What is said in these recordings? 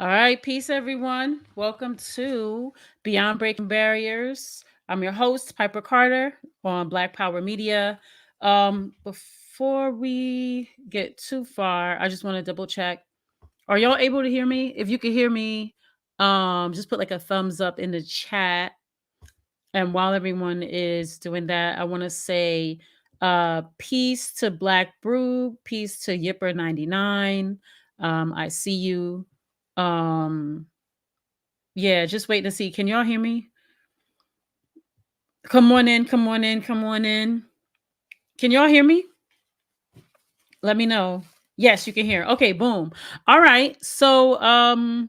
All right, peace, everyone. Welcome to Beyond Breaking Barriers. I'm your host, Piper Carter, on Black Power Media. Before we get too far, I just want to double check. Are y'all able to hear me? If you can hear me, just put like a thumbs up in the chat. And while everyone is doing that, I want to say peace to Black Brew, peace to Yipper99. I see you. Um, yeah, just wait to see. Can y'all hear me? Come on in, come on in, come on in. Can y'all hear me? Let me know. Yes, you can hear. Okay, boom. All right. So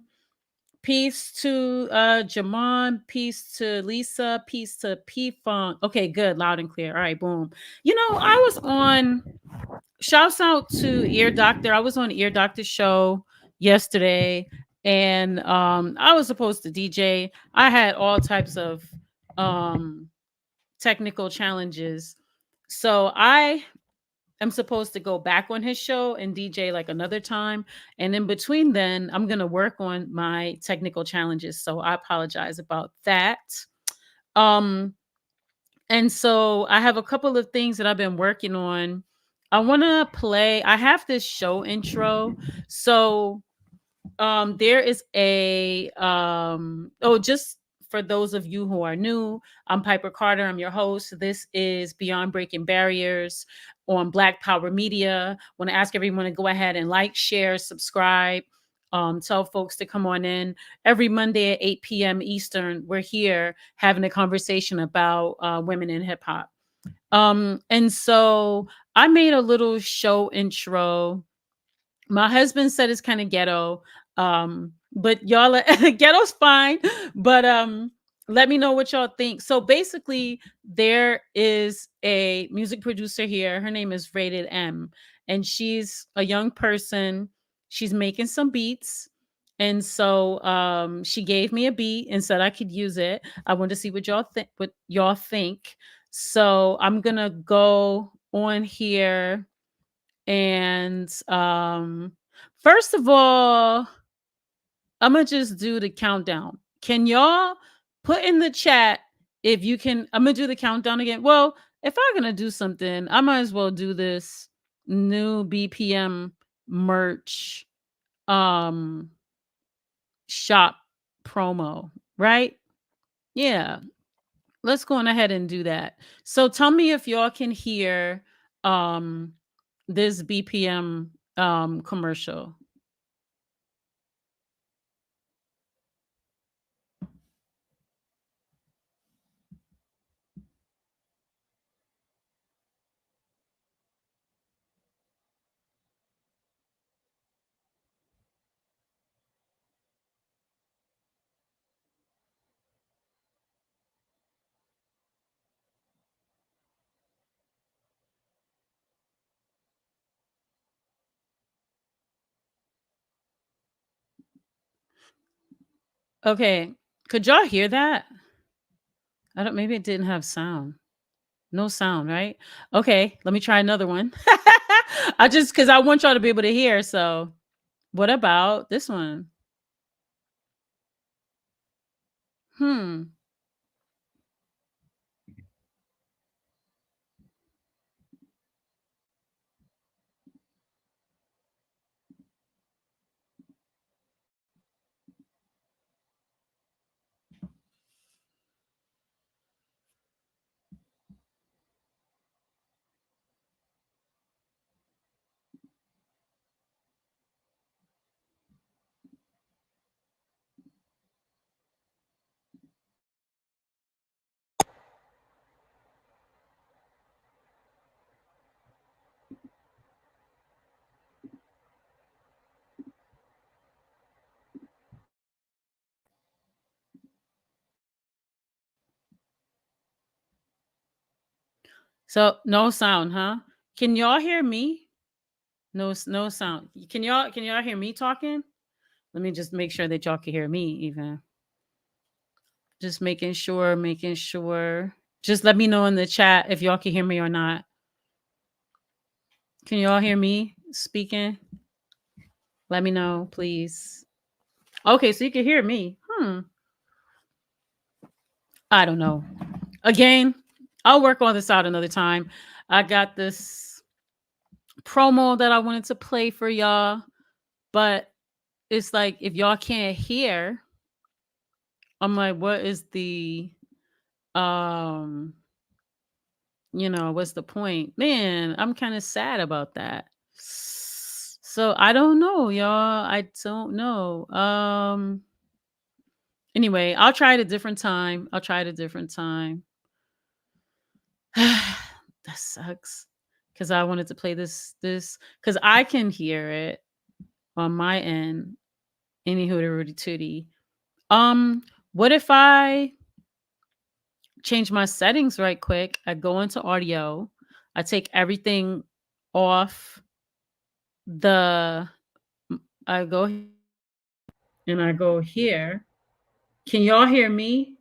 peace to Jamon, peace to Lisa, peace to P Funk. Okay, good, loud and clear. All right, boom. I was on shouts out to Ear Doctor. I was on Ear Doctor's show yesterday, and I was supposed to DJ. I had all types of um technical challenges. So I am supposed to go back on his show and DJ like another time. And in between then, I'm going to work on my technical challenges. So I apologize about that. Um and so I have a couple of things that I've been working on. I want to play. I have this show intro. So there is a just for those of you who are new, I'm Piper Carter. I'm your host. This is Beyond Breaking Barriers on Black Power Media. Want to ask everyone to go ahead and like, share, subscribe. Tell folks to come on in every Monday at 8 p.m. Eastern. We're here having a conversation about women in hip hop. And so I made a little show intro. My husband said it's kind of ghetto. But y'all ghetto's fine. But let me know what y'all think. So basically, there is a music producer here. Her name is Rated M, and she's a young person. She's making some beats. And so she gave me a beat and said I could use it. I want to see what y'all think. So I'm gonna go on here and first of all, I'm gonna just do the countdown. Can y'all put in the chat if you can? I'm gonna do the countdown again. Well, if I'm gonna do something, I might as well do this new BPM merch um shop promo, right? Yeah. Let's go on ahead and do that. So tell me if y'all can hear um this BPM commercial. Okay. Could y'all hear that? I don't maybe it didn't have sound. No sound, right? Okay, let me try another one. I just cuz I want y'all to be able to hear, so what about this one? Hmm. So no sound, huh? Can y'all hear me? No sound. Can y'all hear me talking? Let me just make sure that y'all can hear me even. Just making sure. Just let me know in the chat if y'all can hear me or not. Can y'all hear me speaking? Let me know, please. Okay, so you can hear me. I don't know. Again, I'll work on this out another time. I got this promo that I wanted to play for y'all, but it's like if y'all can't hear, I'm like, what is the um what's the point? Man, I'm kind of sad about that. So I don't know, y'all. I don't know. Anyway, I'll try it a different time. I'll try it a different time. That sucks. Cause I wanted to play this because I can hear it on my end. Any hooty rooty tooty. What if I change my settings right quick? I go into audio. I take everything off the I go and I go here. Can y'all hear me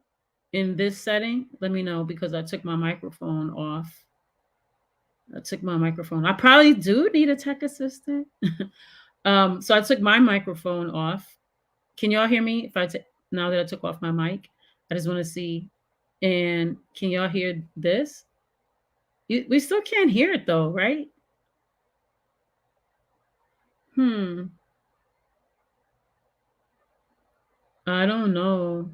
in this setting? Let me know because I took my microphone off. I took my microphone. I probably do need a tech assistant. So I took my microphone off. Can y'all hear me if now that I took off my mic? I just want to see. And can y'all hear this? We still can't hear it though, right? Hmm. I don't know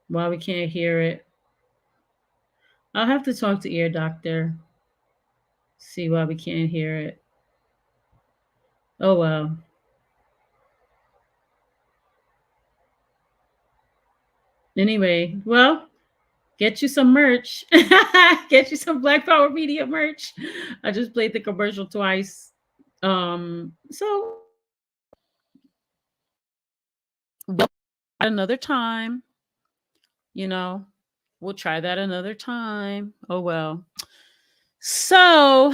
why we can't hear it. I'll have to talk to ear doctor. See why we can't hear it. Oh well. Anyway, well, get you some merch. Get you some Black Power Media merch. I just played the commercial twice. So well, another time, you know, we'll try that another time. Oh well. So,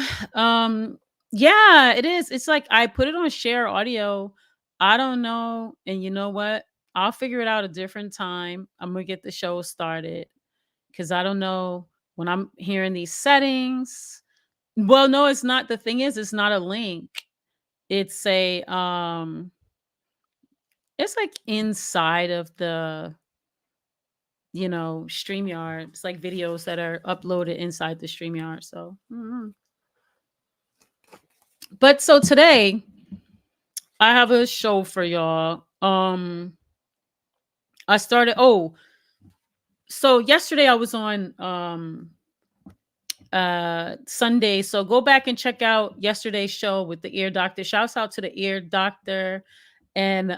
yeah, it is. It's like I put it on share audio. I don't know. And you know what? I'll figure it out a different time. I'm gonna get the show started because I don't know when I'm hearing these settings. Well, no, it's not. The thing is, it's not a link. It's a it's like inside of the StreamYard. It's like videos that are uploaded inside the StreamYard. So but so today I have a show for y'all. I started so yesterday I was on Sunday. So go back and check out yesterday's show with the ear doctor. Shouts out to the ear doctor and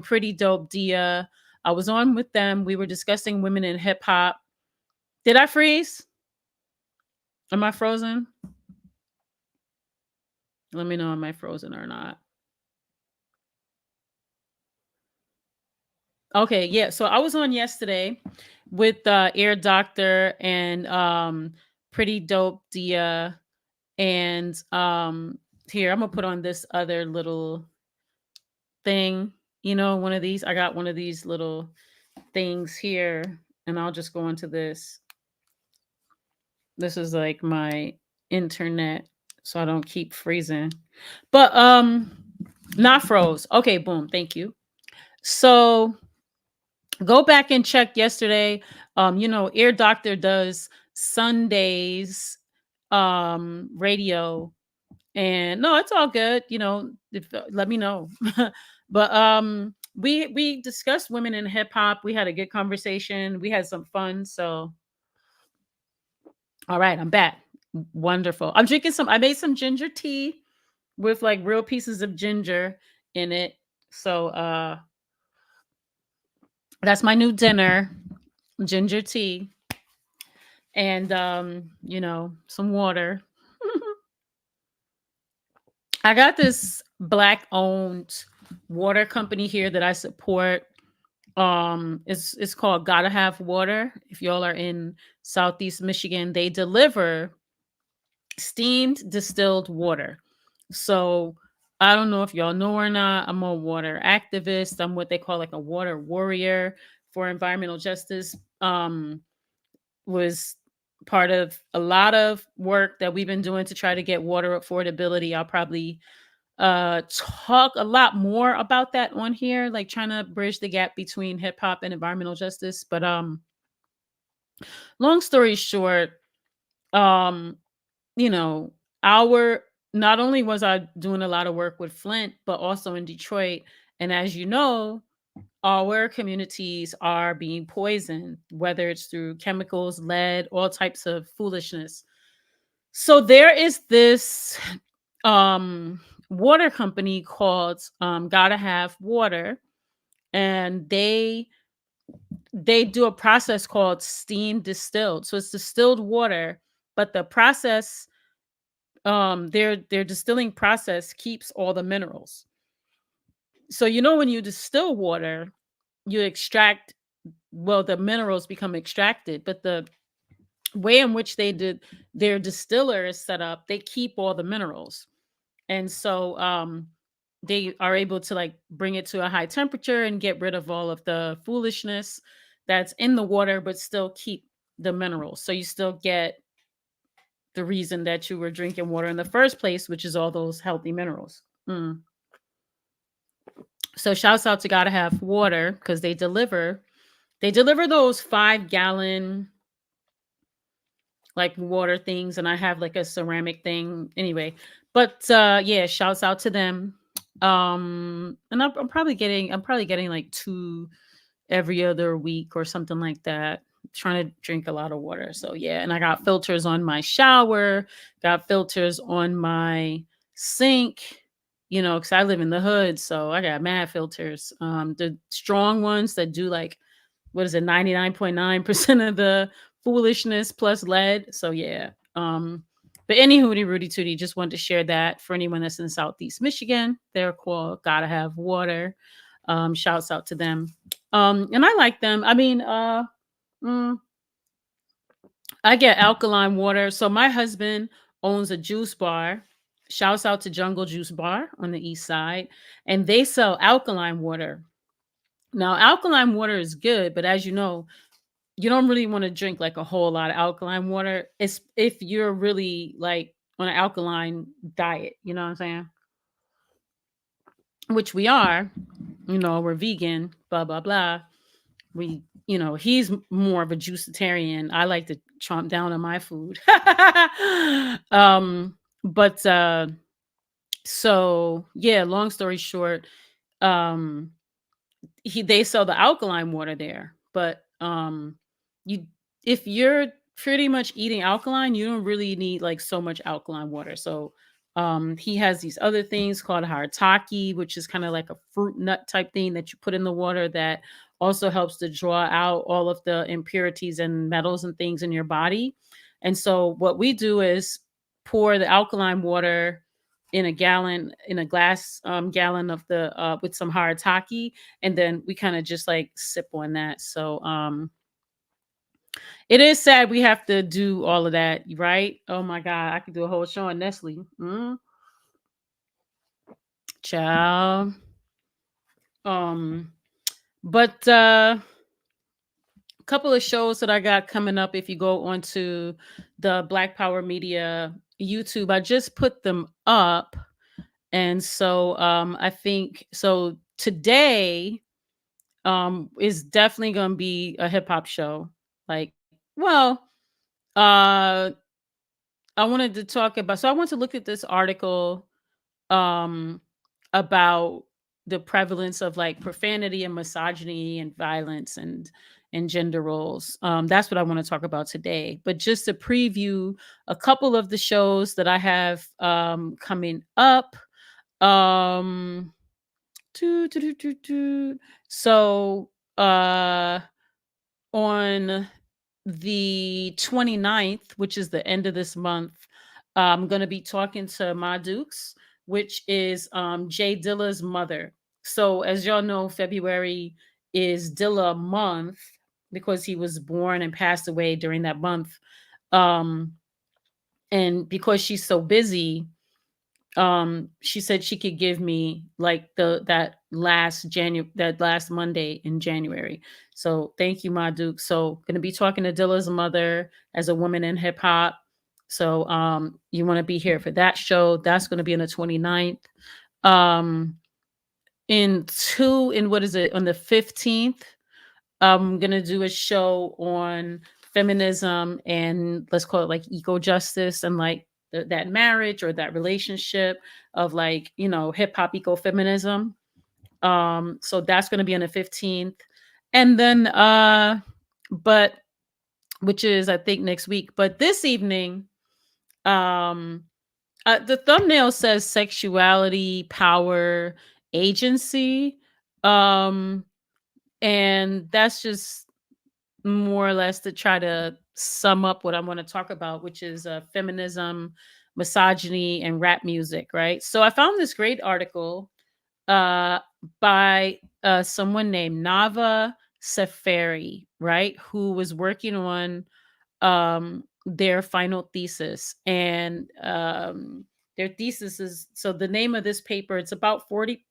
pretty dope Dia. I was on with them. We were discussing women in hip hop. Did I freeze? Am I frozen? Let me know am I frozen or not. Okay, yeah. So I was on yesterday with ear doctor and pretty dope Dia and here I'm gonna put on this other little thing, one of these. I got one of these little things here and I'll just go into this. This is like my internet so I don't keep freezing. But not froze. Okay, boom. Thank you. So go back and check yesterday. Ear Doctor does Sundays radio and no, it's all good. If, let me know. But we discussed women in hip hop. We had a good conversation. We had some fun. So all right, I'm back. Wonderful. I'm drinking I made some ginger tea with like real pieces of ginger in it. So that's my new dinner, ginger tea and some water. I got this black owned water company here that I support. It's called Gotta Have Water. If y'all are in Southeast Michigan, they deliver steamed distilled water. So I don't know if y'all know or not. I'm a water activist. I'm what they call like a water warrior for environmental justice. Was part of a lot of work that we've been doing to try to get water affordability. I'll probably talk a lot more about that on here, like trying to bridge the gap between hip hop and environmental justice. But long story short, um, you know, our not only was I doing a lot of work with Flint, but also in Detroit. And as you know, our communities are being poisoned, whether it's through chemicals, lead, all types of foolishness. So there is this um water company called Gotta Have Water, and they do a process called steam distilled. So it's distilled water, but the process their distilling process keeps all the minerals. So when you distill water, you extract, well, the minerals become extracted, but the way in which they did their distiller is set up, they keep all the minerals. And so they are able to like bring it to a high temperature and get rid of all of the foolishness that's in the water, but still keep the minerals. So you still get the reason that you were drinking water in the first place, which is all those healthy minerals. Mm. So shouts out to Gotta Have Water because they deliver those 5 gallon like water things, and I have like a ceramic thing anyway. But yeah, shouts out to them. And I'm probably getting like 2 every other week or something like that. Trying to drink a lot of water. So yeah, and I got filters on my shower, got filters on my sink, because I live in the hood, so I got mad filters. The strong ones that do like, what is it, 99.9% of the foolishness plus lead. So yeah. But any hootie Rudy Tootie, just wanted to share that for anyone that's in Southeast Michigan. They're called Gotta Have Water. Shouts out to them. And I like them. I mean, mm, I get alkaline water. So my husband owns a juice bar. Shouts out to Jungle Juice Bar on the east side. And they sell alkaline water. Now, alkaline water is good, but as you know, you don't really want to drink like a whole lot of alkaline water. It's if you're really like on an alkaline diet, you know what I'm saying? Which we are, we're vegan, blah, blah, blah. He's more of a juicitarian. I like to chomp down on my food. But so yeah, long story short, um they sell the alkaline water there, but you if you're pretty much eating alkaline, you don't really need like so much alkaline water. So he has these other things called harataki, which is kind of like a fruit nut type thing that you put in the water that also helps to draw out all of the impurities and metals and things in your body. And so what we do is pour the alkaline water in a glass gallon of the with some harataki, and then we kind of just like sip on that. So it is sad we have to do all of that, right? Oh my god, I could do a whole show on Nestle. Child. um but a couple of shows that I got coming up. If you go onto the Black Power Media YouTube, I just put them up. And so I think so today is definitely going to be a hip hop show. Like, well, uh I wanted to talk about, so I want to look at this article um about the prevalence of like profanity and misogyny and violence and gender roles. That's what I want to talk about today. But just to preview a couple of the shows that I have coming up. Um Toot, toot, toot, toot, toot. So, on the 29th, which is the end of this month, I'm going to be talking to Ma Dukes, which is Jay Dilla's mother. So, as y'all know, February is Dilla month because he was born and passed away during that month. Um, and because she's so busy, she said she could give me like that last Monday in January. So thank you, Ma Duke. So gonna be talking to Dilla's mother as a woman in hip hop. So you want to be here for that show. That's gonna be on the 29th. Um, in what is it, on the 15th, I'm gonna do a show on feminism and let's call it like eco justice and like that marriage or that relationship of like, hip hop ecofeminism. So that's gonna be on the 15th. And then but which is I think next week. But this evening, um the thumbnail says sexuality, power, agency. Um and that's just more or less to try to sum up what I want to talk about, which is feminism, misogyny, and rap music, right? So I found this great article uh, by someone named Nava Safari, right, who was working on their final thesis. And their thesis is, so the name of this paper, it's about 40,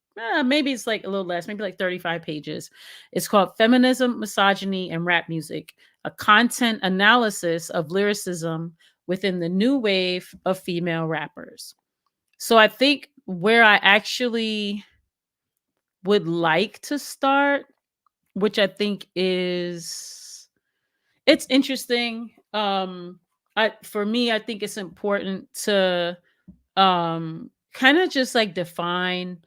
maybe it's like a little less, maybe like 35 pages. It's called Feminism, Misogyny, and Rap Music, a content analysis of lyricism within the new wave of female rappers. So I think where I actually would like to start, which I think is, it's interesting. I For me, I think it's important to kind of just like define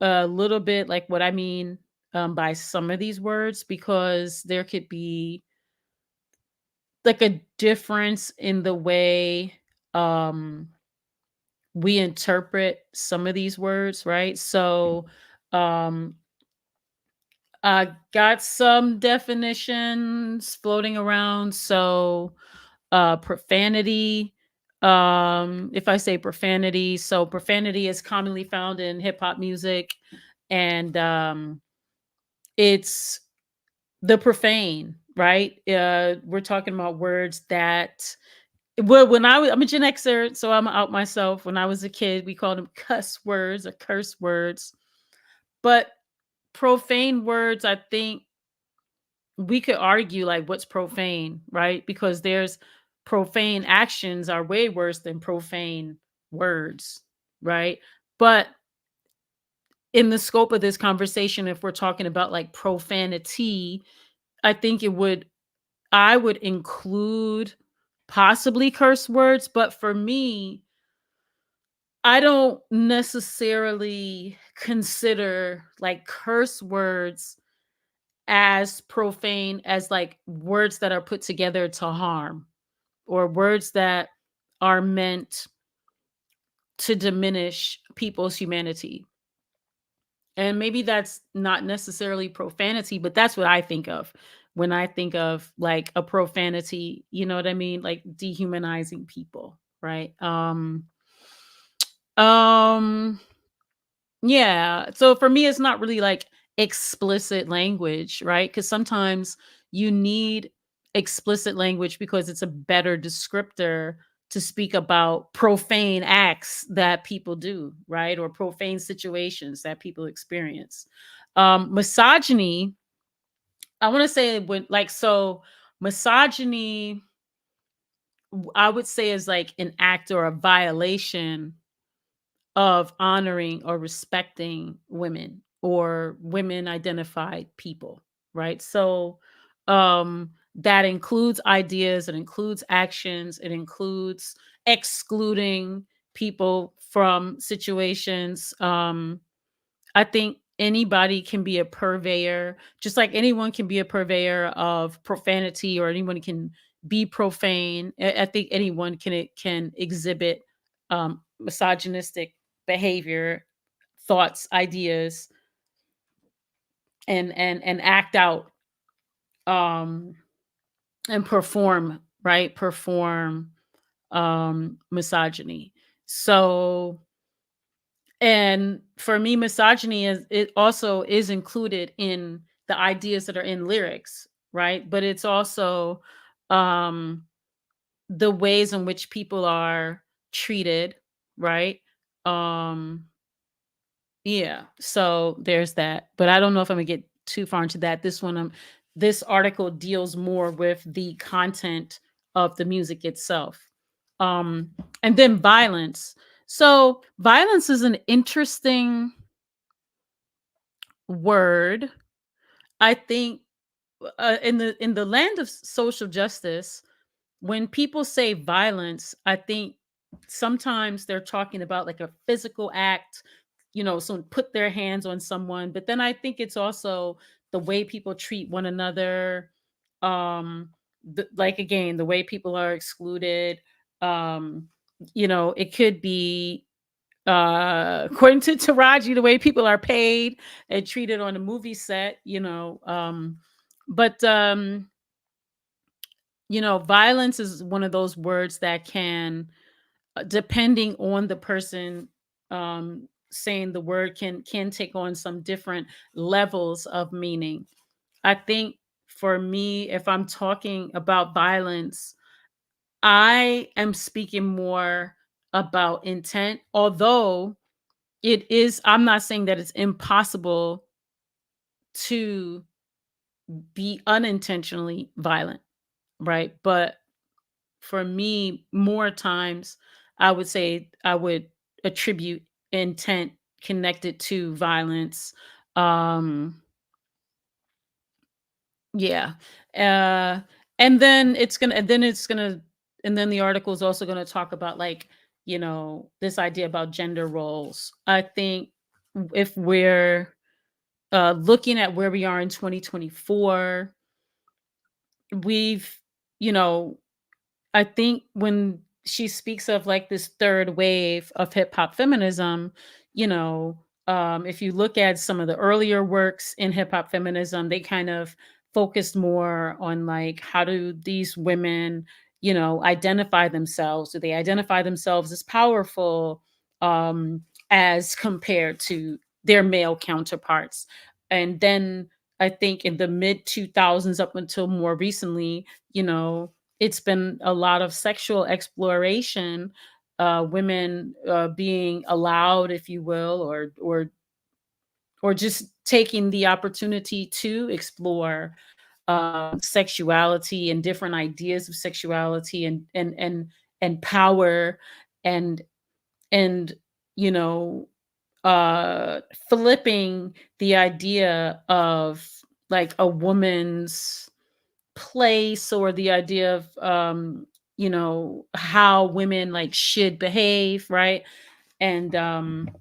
a little bit like what I mean by some of these words, because there could be like a difference in the way um we interpret some of these words, right? So um I got some definitions floating around. So profanity, if I say profanity, so profanity is commonly found in hip hop music, and it's the profane, right? We're talking about words that, well, I'm a Gen Xer, so I'm out myself. When I was a kid, we called them cuss words or curse words. But profane words, I think we could argue like what's profane, right? Because there's profane actions are way worse than profane words, right? But in the scope of this conversation, if we're talking about like profanity, I think I would include possibly curse words, but for me, I don't necessarily consider like curse words as profane as like words that are put together to harm, or words that are meant to diminish people's humanity. And maybe that's not necessarily profanity, but that's what I think of when I think of like a profanity, you know what I mean? Like dehumanizing people, right? Um Yeah. So for me, it's not really like explicit language, right? Because sometimes you need explicit language because it's a better descriptor to speak about profane acts that people do, right? Or profane situations that people experience. Misogyny, I want to say when like, so misogyny, I would say is like an act or a violation of honoring or respecting women or women identified people, right? So that includes ideas, it includes actions, it includes excluding people from situations. I think anybody can be a purveyor, just like anyone can be a purveyor of profanity, or anyone can be profane. I think anyone can exhibit misogynistic behavior, thoughts, ideas, and act out um, and perform, right? Perform misogyny. So, and for me, misogyny is, it also is included in the ideas that are in lyrics, right? But it's also um the ways in which people are treated, right? Um yeah, so there's that. But I don't know if I'm gonna get too far into that. This article deals more with the content of the music itself. Um and then violence. So violence is an interesting word. I think in the land of social justice, when people say violence, I think sometimes they're talking about like a physical act, someone put their hands on someone, but then I think it's also the way people treat one another, like again, the way people are excluded. Um, it could be according to Taraji, the way people are paid and treated on a movie set, but violence is one of those words that can, depending on the person saying the word, can take on some different levels of meaning. I think for me, if I'm talking about violence, I am speaking more about intent, although I'm not saying that it's impossible to be unintentionally violent, right? But for me, more times, I would say I would attribute intent connected to violence. Um, yeah. Uh, and then the article is also gonna talk about like, this idea about gender roles. I think if we're looking at where we are in 2024, we've, you know, I think when she speaks of like this third wave of hip hop feminism, if you look at some of the earlier works in hip hop feminism, they kind of focused more on like how do these women, identify themselves? Do they identify themselves as powerful, as compared to their male counterparts? And then I think in the mid 2000s up until more recently, it's been a lot of sexual exploration, women being allowed, if you will, or just taking the opportunity to explore sexuality and different ideas of sexuality and power and and you know flipping the idea of like a woman's place or the idea of how women like should behave, right? And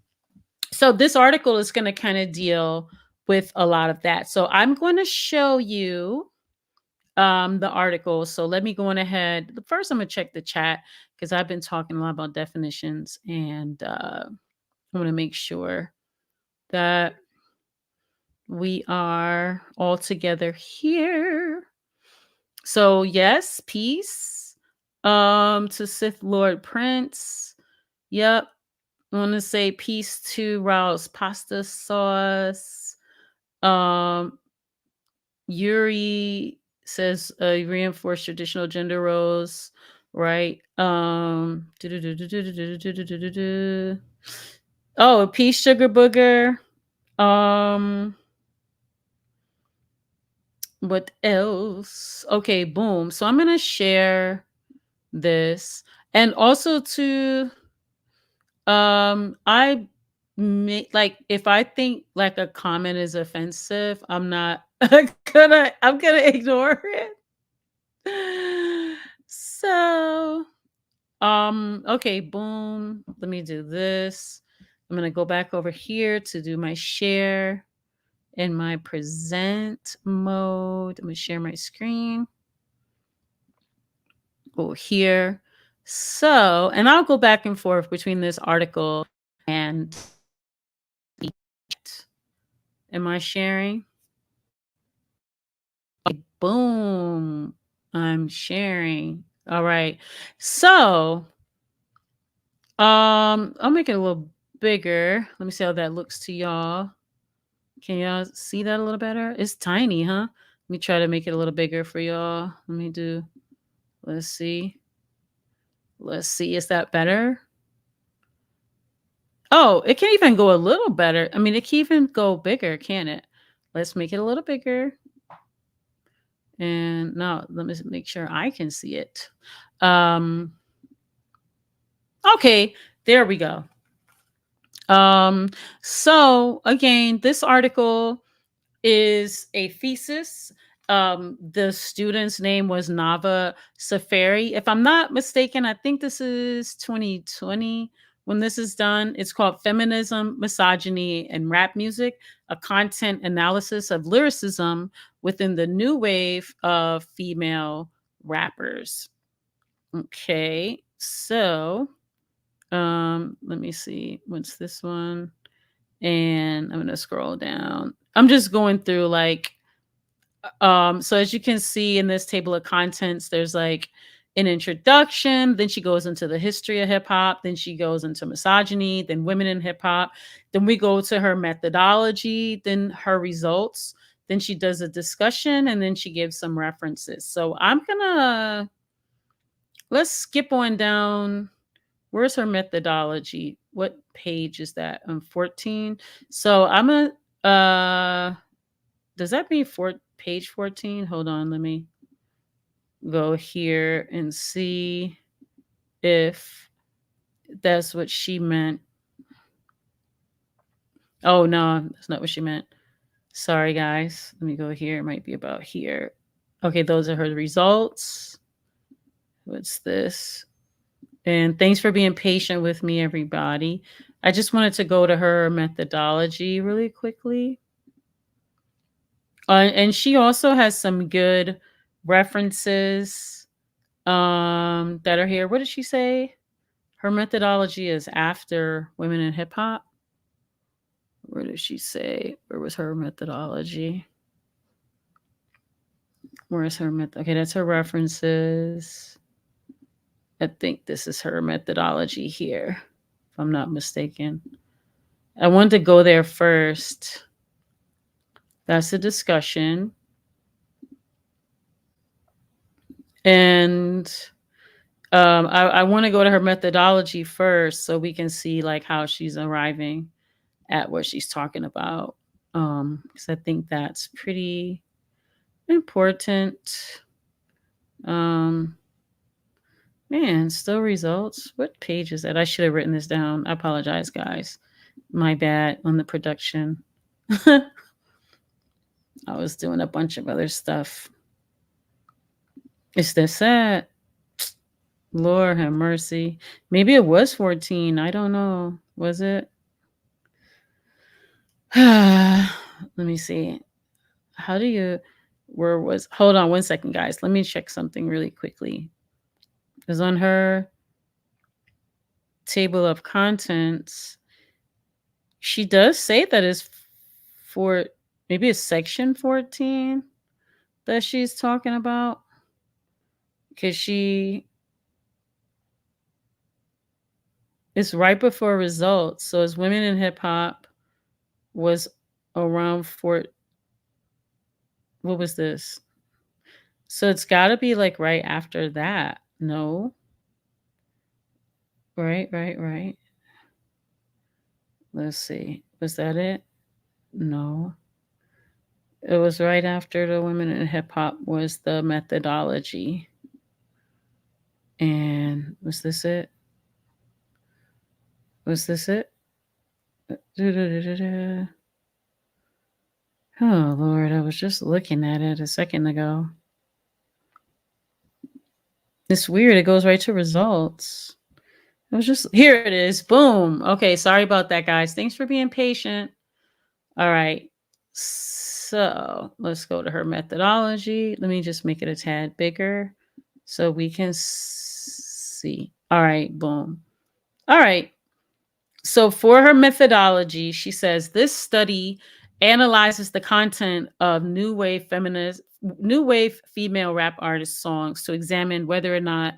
so this article is going to kind of deal with a lot of that. So I'm going to show you the article. So let me go on ahead. First I'm going to check the chat because I've been talking a lot about definitions, and I want to make sure that we are all together here. So yes, peace. To Sith Lord Prince. Yep. I want to say peace to Rao's pasta sauce. Um, Yuri says reinforce traditional gender roles, right? Oh, peace, sugar booger. Um, what else? Okay, boom. So I'm gonna share this, and also to I make like if I think like a comment is offensive, I'm not I'm gonna ignore it. So okay, boom. Let me do this. I'm gonna go back over here to do my share in my present mode. I'm gonna share my screen. Go here. So, and I'll go back and forth between this article and the chat. Am I sharing? Okay, boom. I'm sharing. All right. So, I'll make it a little bigger. Let me see how that looks to y'all. Can y'all see that a little better? It's tiny, huh? Let me try to make it a little bigger for y'all. Let me do, let's see. Let's see. Is that better? Oh, it can even go a little better. I mean, it can even go bigger, can it? Let's make it a little bigger. And now let me make sure I can see it. Um, okay. There we go. So again, this article is a thesis. The student's name was Nava Safari. If I'm not mistaken, I think this is 2020 when this is done. It's called Feminism, Misogyny, and Rap Music, a content analysis of lyricism within the new wave of female rappers. Okay, so let me see. What's this one? And I'm gonna scroll down. I'm just going through like so as you can see in this table of contents, there's like an introduction, then she goes into the history of hip hop, then she goes into misogyny, then women in hip hop, then we go to her methodology, then her results, then she does a discussion, and then she gives some references. So I'm gonna let's skip on down. Where's her methodology? What page is that? 14. So I'm a does that mean page 14? Hold on, let me go here and see if that's what she meant. Oh no, that's not what she meant. Sorry guys. Let me go here. It might be about here. Okay, those are her results. What's this? And thanks for being patient with me, everybody. I just wanted to go to her methodology really quickly. And she also has some good references that are here. What did she say? Her methodology is after women in hip hop. Where did she say? Where was her methodology? Where is her method? Okay, that's her references. I think this is her methodology here, if I'm not mistaken. I wanted to go there first. That's a discussion. And I want to go to her methodology first so we can see like how she's arriving at what she's talking about. Because I think that's pretty important. Man, still results. What page is that? I should have written this down. I apologize, guys. My bad on the production. I was doing a bunch of other stuff. Is this it? Lord have mercy. Maybe it was 14. I don't know. Was it? Let me see. How do you hold on one second, guys. Let me check something really quickly. Because on her table of contents, she does say that it's for maybe it's section 14 that she's talking about. Because it's right before results. So as women in hip hop was around what was this? So it's got to be like right after that. No. Right. Let's see. Was that it? No. It was right after the women in hip hop was the methodology. And was this it? Was this it? Oh, Lord, I was just looking at it a second ago. It's weird. It goes right to results. It was just, here it is. Boom. Okay, sorry about that, guys. Thanks for being patient. All right. So let's go to her methodology. Let me just make it a tad bigger so we can see. All right, boom. All right. So for her methodology, she says this study analyzes the content of new wave female rap artist songs to examine whether or not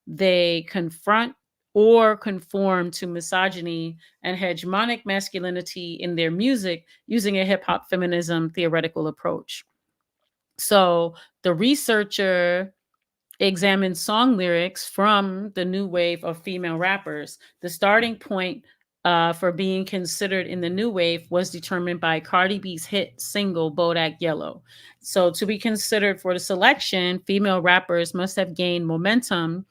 they confront or conform to misogyny and hegemonic masculinity in their music using a hip hop feminism theoretical approach. So the researcher examined song lyrics from the new wave of female rappers. The starting point for being considered in the new wave was determined by Cardi B's hit single Bodak Yellow. So to be considered for the selection, female rappers must have gained momentum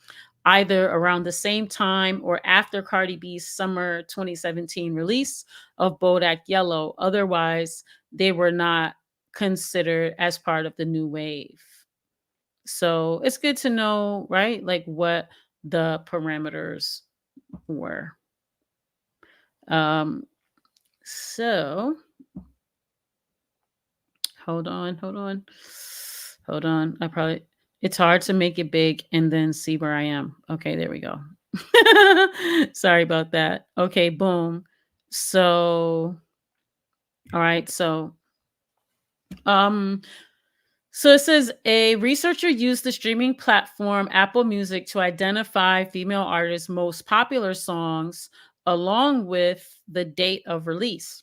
either around the same time or after Cardi B's summer 2017 release of Bodak Yellow. Otherwise, they were not considered as part of the new wave. So it's good to know, right? Like what the parameters were. Um, so hold on, hold on. Hold on. It's hard to make it big and then see where I am. Okay, there we go. Sorry about that. Okay, boom. So, all right. Um, so it says a researcher used the streaming platform Apple Music to identify female artists' most popular songs along with the date of release.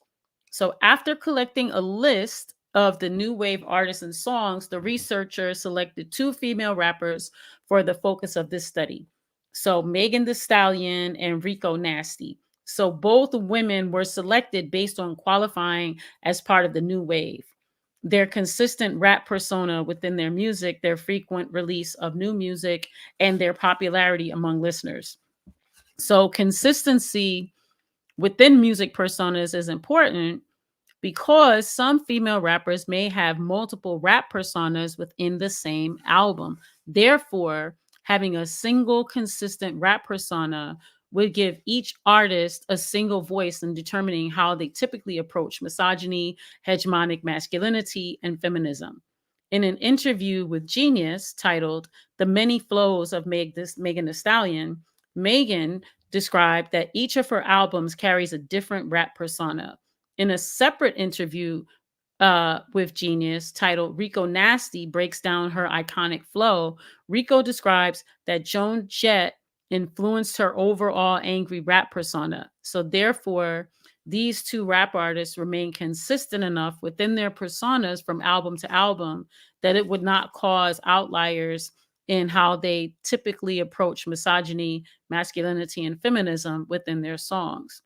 So after collecting a list of the new wave artists and songs, the researcher selected two female rappers for the focus of this study. So Megan Thee Stallion and Rico Nasty. So both women were selected based on qualifying as part of the new wave. Their consistent rap persona within their music, their frequent release of new music, and their popularity among listeners. So, consistency within music personas is important because some female rappers may have multiple rap personas within the same album. Therefore, having a single consistent rap persona would give each artist a single voice in determining how they typically approach misogyny, hegemonic masculinity, and feminism. In an interview with Genius titled The Many Flows of Megan Thee Stallion, Megan described that each of her albums carries a different rap persona. In a separate interview with Genius titled Rico Nasty breaks down her iconic flow, Rico describes that Joan Jett influenced her overall angry rap persona. So, therefore, these two rap artists remain consistent enough within their personas from album to album that it would not cause outliers in how they typically approach misogyny, masculinity, and feminism within their songs.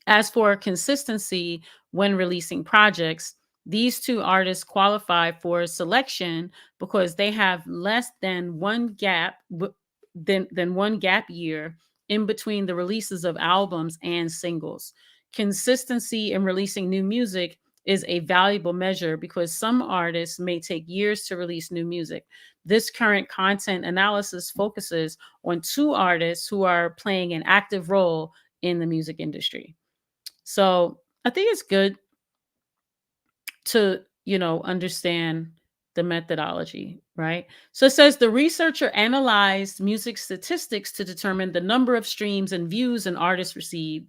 As for consistency when releasing projects, these two artists qualify for selection because they have less than one gap year in between the releases of albums and singles. Consistency in releasing new music is a valuable measure because some artists may take years to release new music. This current content analysis focuses on two artists who are playing an active role in the music industry. So I think it's good to, understand the methodology, right? So it says the researcher analyzed music statistics to determine the number of streams and views an artist received,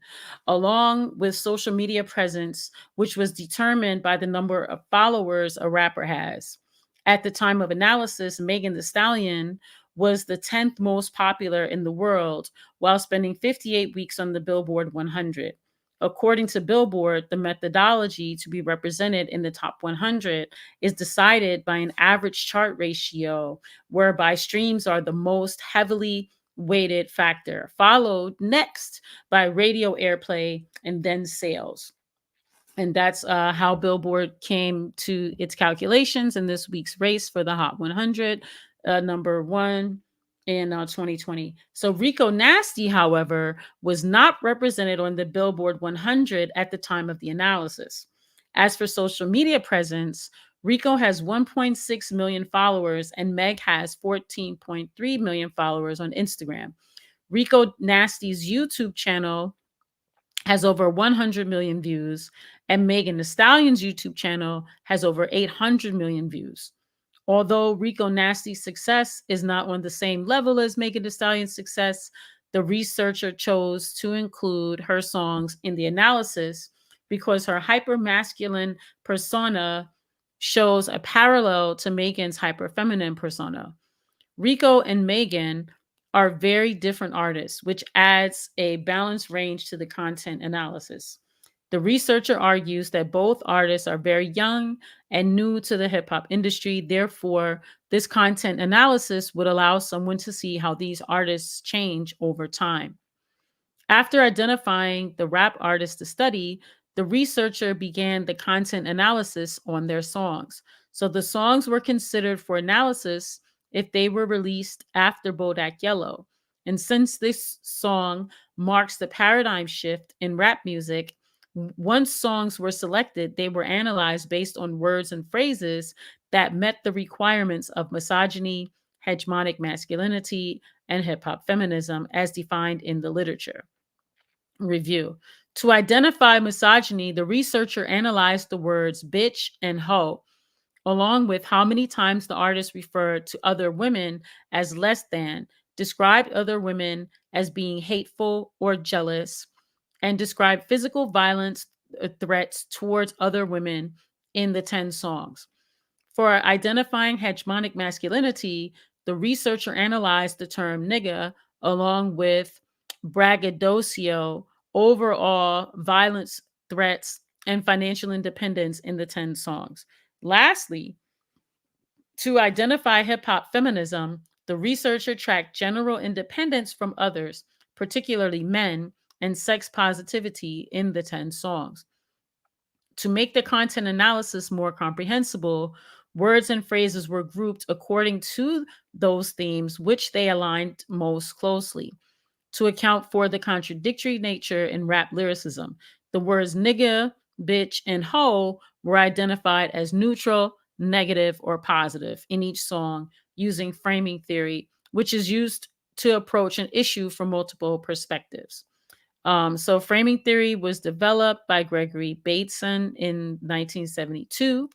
along with social media presence, which was determined by the number of followers a rapper has. At the time of analysis, Megan Thee Stallion was the 10th most popular in the world while spending 58 weeks on the Billboard 100. According to Billboard, the methodology to be represented in the top 100 is decided by an average chart ratio, whereby streams are the most heavily weighted factor, followed next by radio airplay and then sales. And that's how Billboard came to its calculations in this week's race for the Hot 100, number one in 2020. So Rico Nasty, however, was not represented on the Billboard 100 at the time of the analysis. As for social media presence, Rico has 1.6 million followers and Meg has 14.3 million followers on Instagram. Rico Nasty's YouTube channel has over 100 million views, and Megan Thee Stallion's YouTube channel has over 800 million views. Although Rico Nasty's success is not on the same level as Megan Thee Stallion's success, the researcher chose to include her songs in the analysis because her hyper-masculine persona shows a parallel to Megan's hyper-feminine persona. Rico and Megan are very different artists, which adds a balanced range to the content analysis. The researcher argues that both artists are very young and new to the hip hop industry. Therefore, this content analysis would allow someone to see how these artists change over time. After identifying the rap artists to study, the researcher began the content analysis on their songs. So the songs were considered for analysis if they were released after Bodak Yellow. And since this song marks the paradigm shift in rap music, once songs were selected, they were analyzed based on words and phrases that met the requirements of misogyny, hegemonic masculinity, and hip hop feminism as defined in the literature review. To identify misogyny, the researcher analyzed the words bitch and hoe, along with how many times the artist referred to other women as less than, described other women as being hateful or jealous, and described physical violence threats towards other women in the 10 songs. For identifying hegemonic masculinity, the researcher analyzed the term nigga along with braggadocio, overall violence threats, and financial independence in the 10 songs. Lastly, to identify hip hop feminism, the researcher tracked general independence from others, particularly men, and sex positivity in the 10 songs. To make the content analysis more comprehensible, words and phrases were grouped according to those themes which they aligned most closely. To account for the contradictory nature in rap lyricism, the words nigga, bitch, and hoe were identified as neutral, negative, or positive in each song using framing theory, which is used to approach an issue from multiple perspectives. So, framing theory was developed by Gregory Bateson in 1972.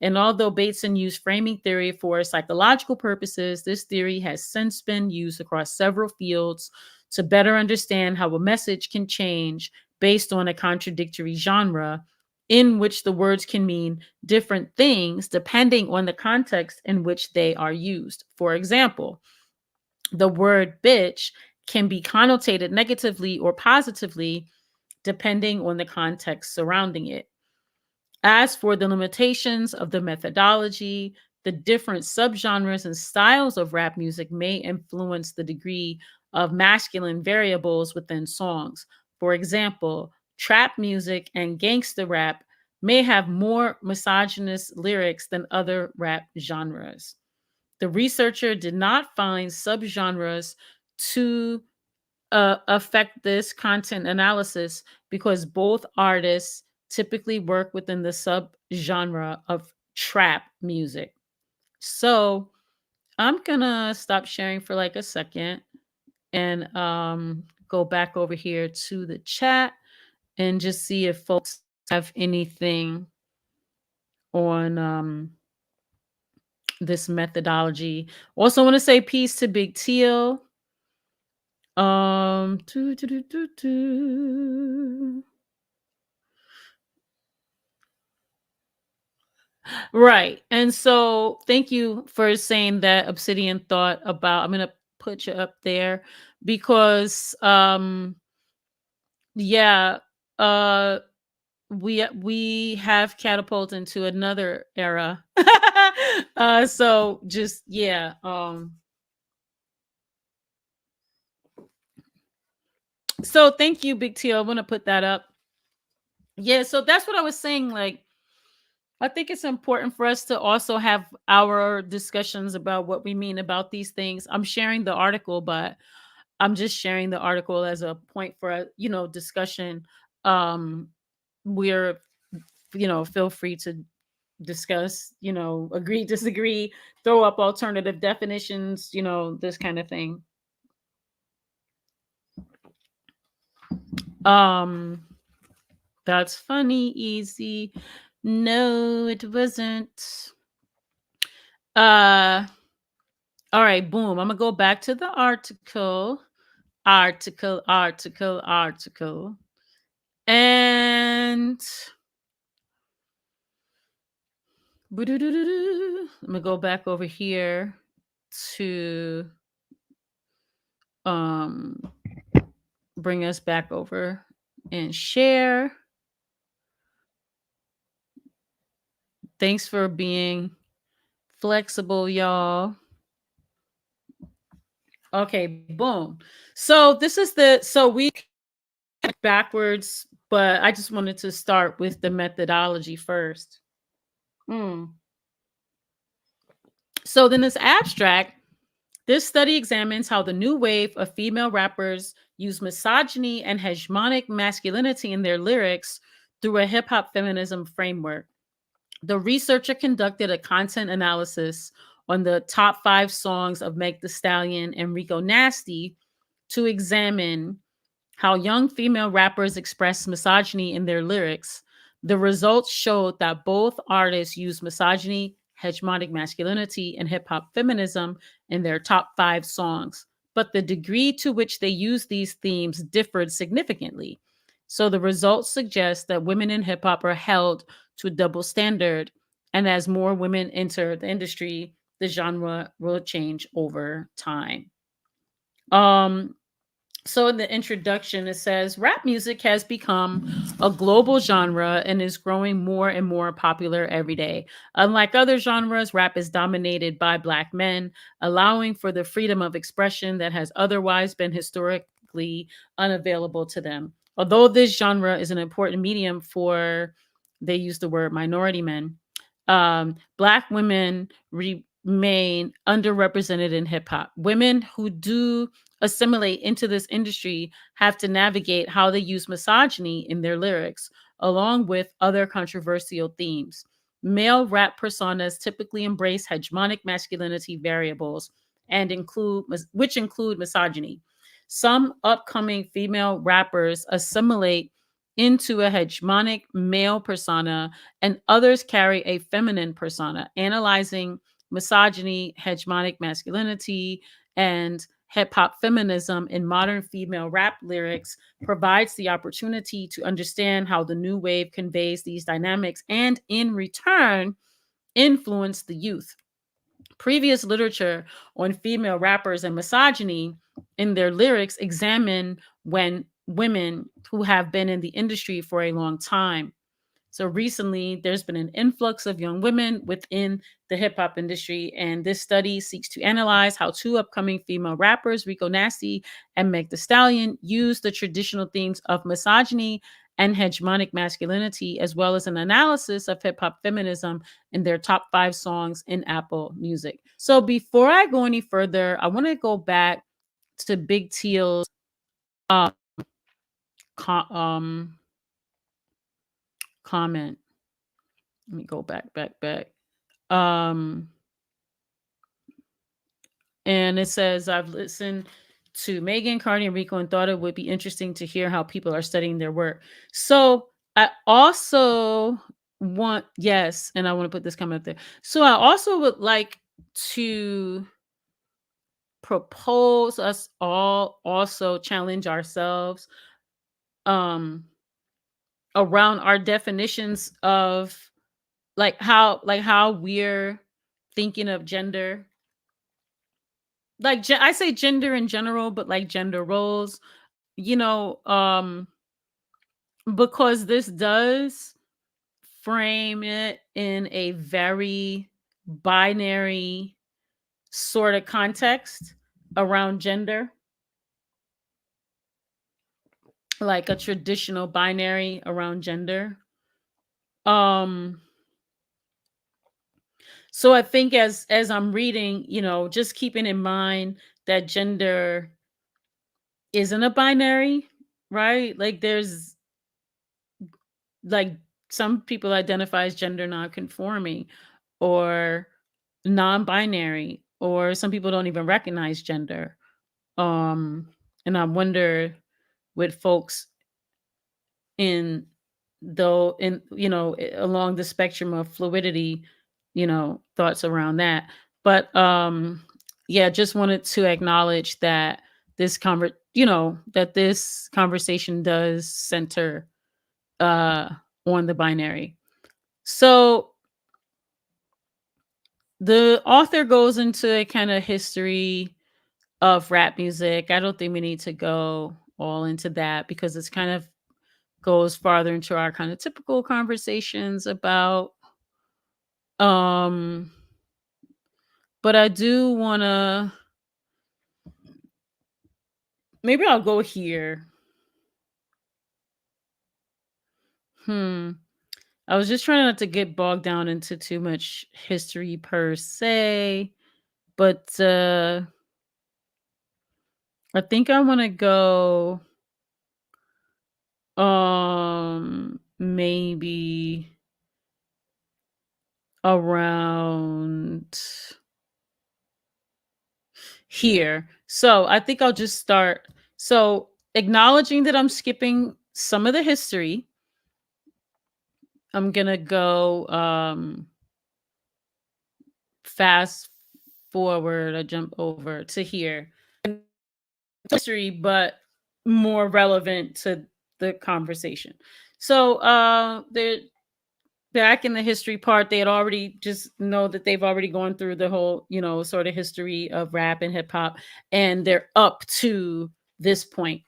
And although Bateson used framing theory for psychological purposes, this theory has since been used across several fields to better understand how a message can change based on a contradictory genre in which the words can mean different things depending on the context in which they are used. For example, the word bitch can be connotated negatively or positively depending on the context surrounding it. As for the limitations of the methodology, the different subgenres and styles of rap music may influence the degree of masculine variables within songs. For example, trap music and gangsta rap may have more misogynist lyrics than other rap genres. The researcher did not find subgenres to affect this content analysis because both artists typically work within the subgenre of trap music. So I'm gonna stop sharing for like a second and go back over here to the chat and just see if folks have anything on this methodology. Also want to say peace to Big Teal. Doo, doo, doo, doo, doo. Right. And so thank you for saying that Obsidian thought about I'm gonna put you up there because yeah, uh we have catapulted into another era. So just yeah, so thank you, Big T. I want to put that up. Yeah, so that's what I was saying. Like, I think it's important for us to also have our discussions about what we mean about these things. I'm sharing the article, but I'm just sharing the article as a point for discussion. Um, we're feel free to discuss, agree, disagree, throw up alternative definitions, this kind of thing. Um, that's funny, easy. No, it wasn't. Uh all right, boom. I'm gonna go back to the article. Article. And I'm gonna go back over here to um bring us back over and share. Thanks for being flexible, y'all. Okay, boom. So this is we backwards, but I just wanted to start with the methodology first. Mm. So then this abstract, this study examines how the new wave of female rappers use misogyny and hegemonic masculinity in their lyrics through a hip hop feminism framework. The researcher conducted a content analysis on the top 5 songs of Meg The Stallion and Rico Nasty to examine how young female rappers express misogyny in their lyrics. The results showed that both artists use misogyny, hegemonic masculinity, and hip hop feminism in their top 5 songs, but the degree to which they use these themes differed significantly. So the results suggest that women in hip hop are held to a double standard, and as more women enter the industry, the genre will change over time. Um, so in the introduction, it says rap music has become a global genre and is growing more and more popular every day. Unlike other genres, rap is dominated by Black men, allowing for the freedom of expression that has otherwise been historically unavailable to them. Although this genre is an important medium for, they use the word minority men, Black women remain underrepresented in hip hop. Women who do assimilate into this industry have to navigate how they use misogyny in their lyrics, along with other controversial themes. Male rap personas typically embrace hegemonic masculinity variables and include misogyny. Some upcoming female rappers assimilate into a hegemonic male persona, and others carry a feminine persona, analyzing misogyny, hegemonic masculinity, and hip hop feminism in modern female rap lyrics provides the opportunity to understand how the new wave conveys these dynamics and, in return, influence the youth. Previous literature on female rappers and misogyny in their lyrics examine when women who have been in the industry for a long time. So recently, there's been an influx of young women within the hip hop industry, and this study seeks to analyze how 2 upcoming female rappers, Rico Nasty and Meg The Stallion, use the traditional themes of misogyny and hegemonic masculinity, as well as an analysis of hip hop feminism in their top 5 songs in Apple Music. So before I go any further, I want to go back to Big Teal's uh, co- comment. Let me go back. Um, and it says, I've listened to Megan, Cardi, and Rico and thought it would be interesting to hear how people are studying their work. So I also yes, and I want to put this comment up there. So I also would like to propose us all also challenge ourselves um around our definitions of like how we're thinking of gender, like I say gender in general, but like gender roles, you know, because this does frame it in a very binary sort of context around gender, like a traditional binary around gender. Um, so I think as I'm reading, just keeping in mind that gender isn't a binary, right? Like there's like some people identify as gender non-conforming or non-binary, or some people don't even recognize gender. um and I wonder with folks in though in along the spectrum of fluidity, thoughts around that. But yeah, just wanted to acknowledge that this conversation does center uh on the binary. So the author goes into a kind of history of rap music. I don't think we need to go all into that because it's kind of goes farther into our kind of typical conversations about um but I do want to, maybe I'll go here. Hmm. I was just trying not to get bogged down into too much history per se. But I think I want to go maybe around here. So I think I'll just start. So acknowledging that I'm skipping some of the history, I'm gonna go fast forward. I jump over to here. History, but more relevant to the conversation. So they're back in the history part. They had already just know that they've already gone through the whole, sort of history of rap and hip hop, and they're up to this point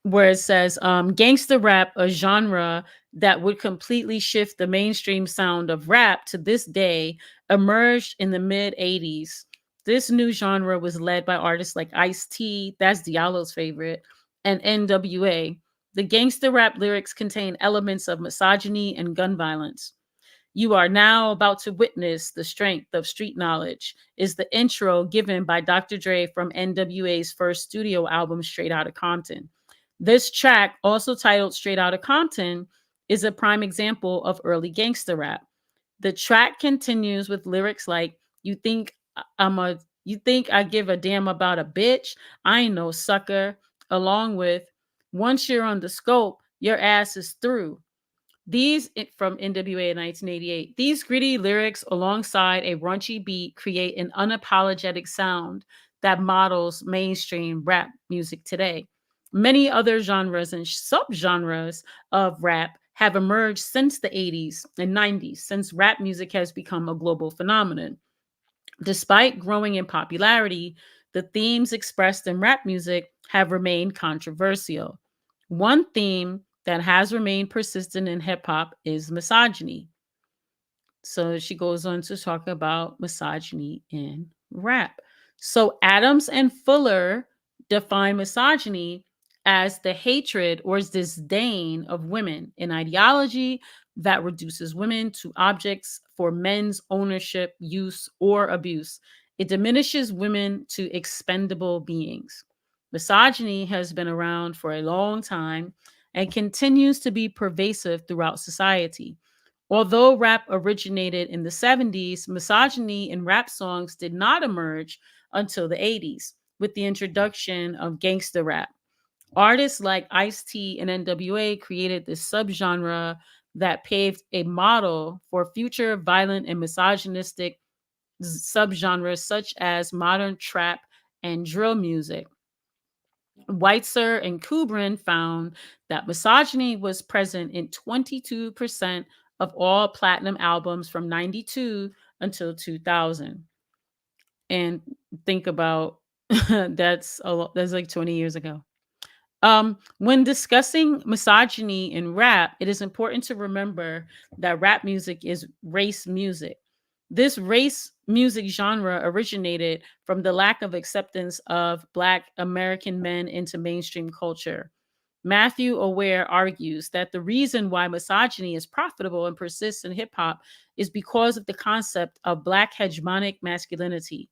where it says gangsta rap, a genre that would completely shift the mainstream sound of rap to this day, emerged in the mid 80s. This new genre was led by artists like Ice-T, that's Diallo's favorite, and NWA. The gangsta rap lyrics contain elements of misogyny and gun violence. You are now about to witness the strength of street knowledge, is the intro given by Dr. Dre from NWA's first studio album, Straight Outta Compton. This track, also titled Straight Outta Compton, is a prime example of early gangster rap. The track continues with lyrics like, you think I give a damn about a bitch? I ain't no sucker," along with, "Once you're on the scope, your ass is through." From NWA in 1988. These gritty lyrics, alongside a raunchy beat, create an unapologetic sound that models mainstream rap music today. Many other genres and subgenres of rap have emerged since the 80s and 90s, since rap music has become a global phenomenon. Despite growing in popularity, the themes expressed in rap music have remained controversial. One theme that has remained persistent in hip hop is misogyny. So she goes on to talk about misogyny in rap. So Adams and Fuller define misogyny as the hatred or disdain of women, an ideology that reduces women to objects for men's ownership, use, or abuse. It diminishes women to expendable beings. Misogyny has been around for a long time and continues to be pervasive throughout society. Although rap originated in the 70s, misogyny in rap songs did not emerge until the 80s with the introduction of gangsta rap. Artists like Ice-T and NWA created this subgenre that paved a model for future violent and misogynistic subgenres such as modern trap and drill music. Weitzer and Kubrin found that misogyny was present in 22% of all platinum albums from 92 until 2000. And think about that's like 20 years ago. When discussing misogyny in rap, it is important to remember that rap music is race music. This race music genre originated from the lack of acceptance of Black American men into mainstream culture. Matthew Aware argues that the reason why misogyny is profitable and persists in hip hop is because of the concept of Black hegemonic masculinity.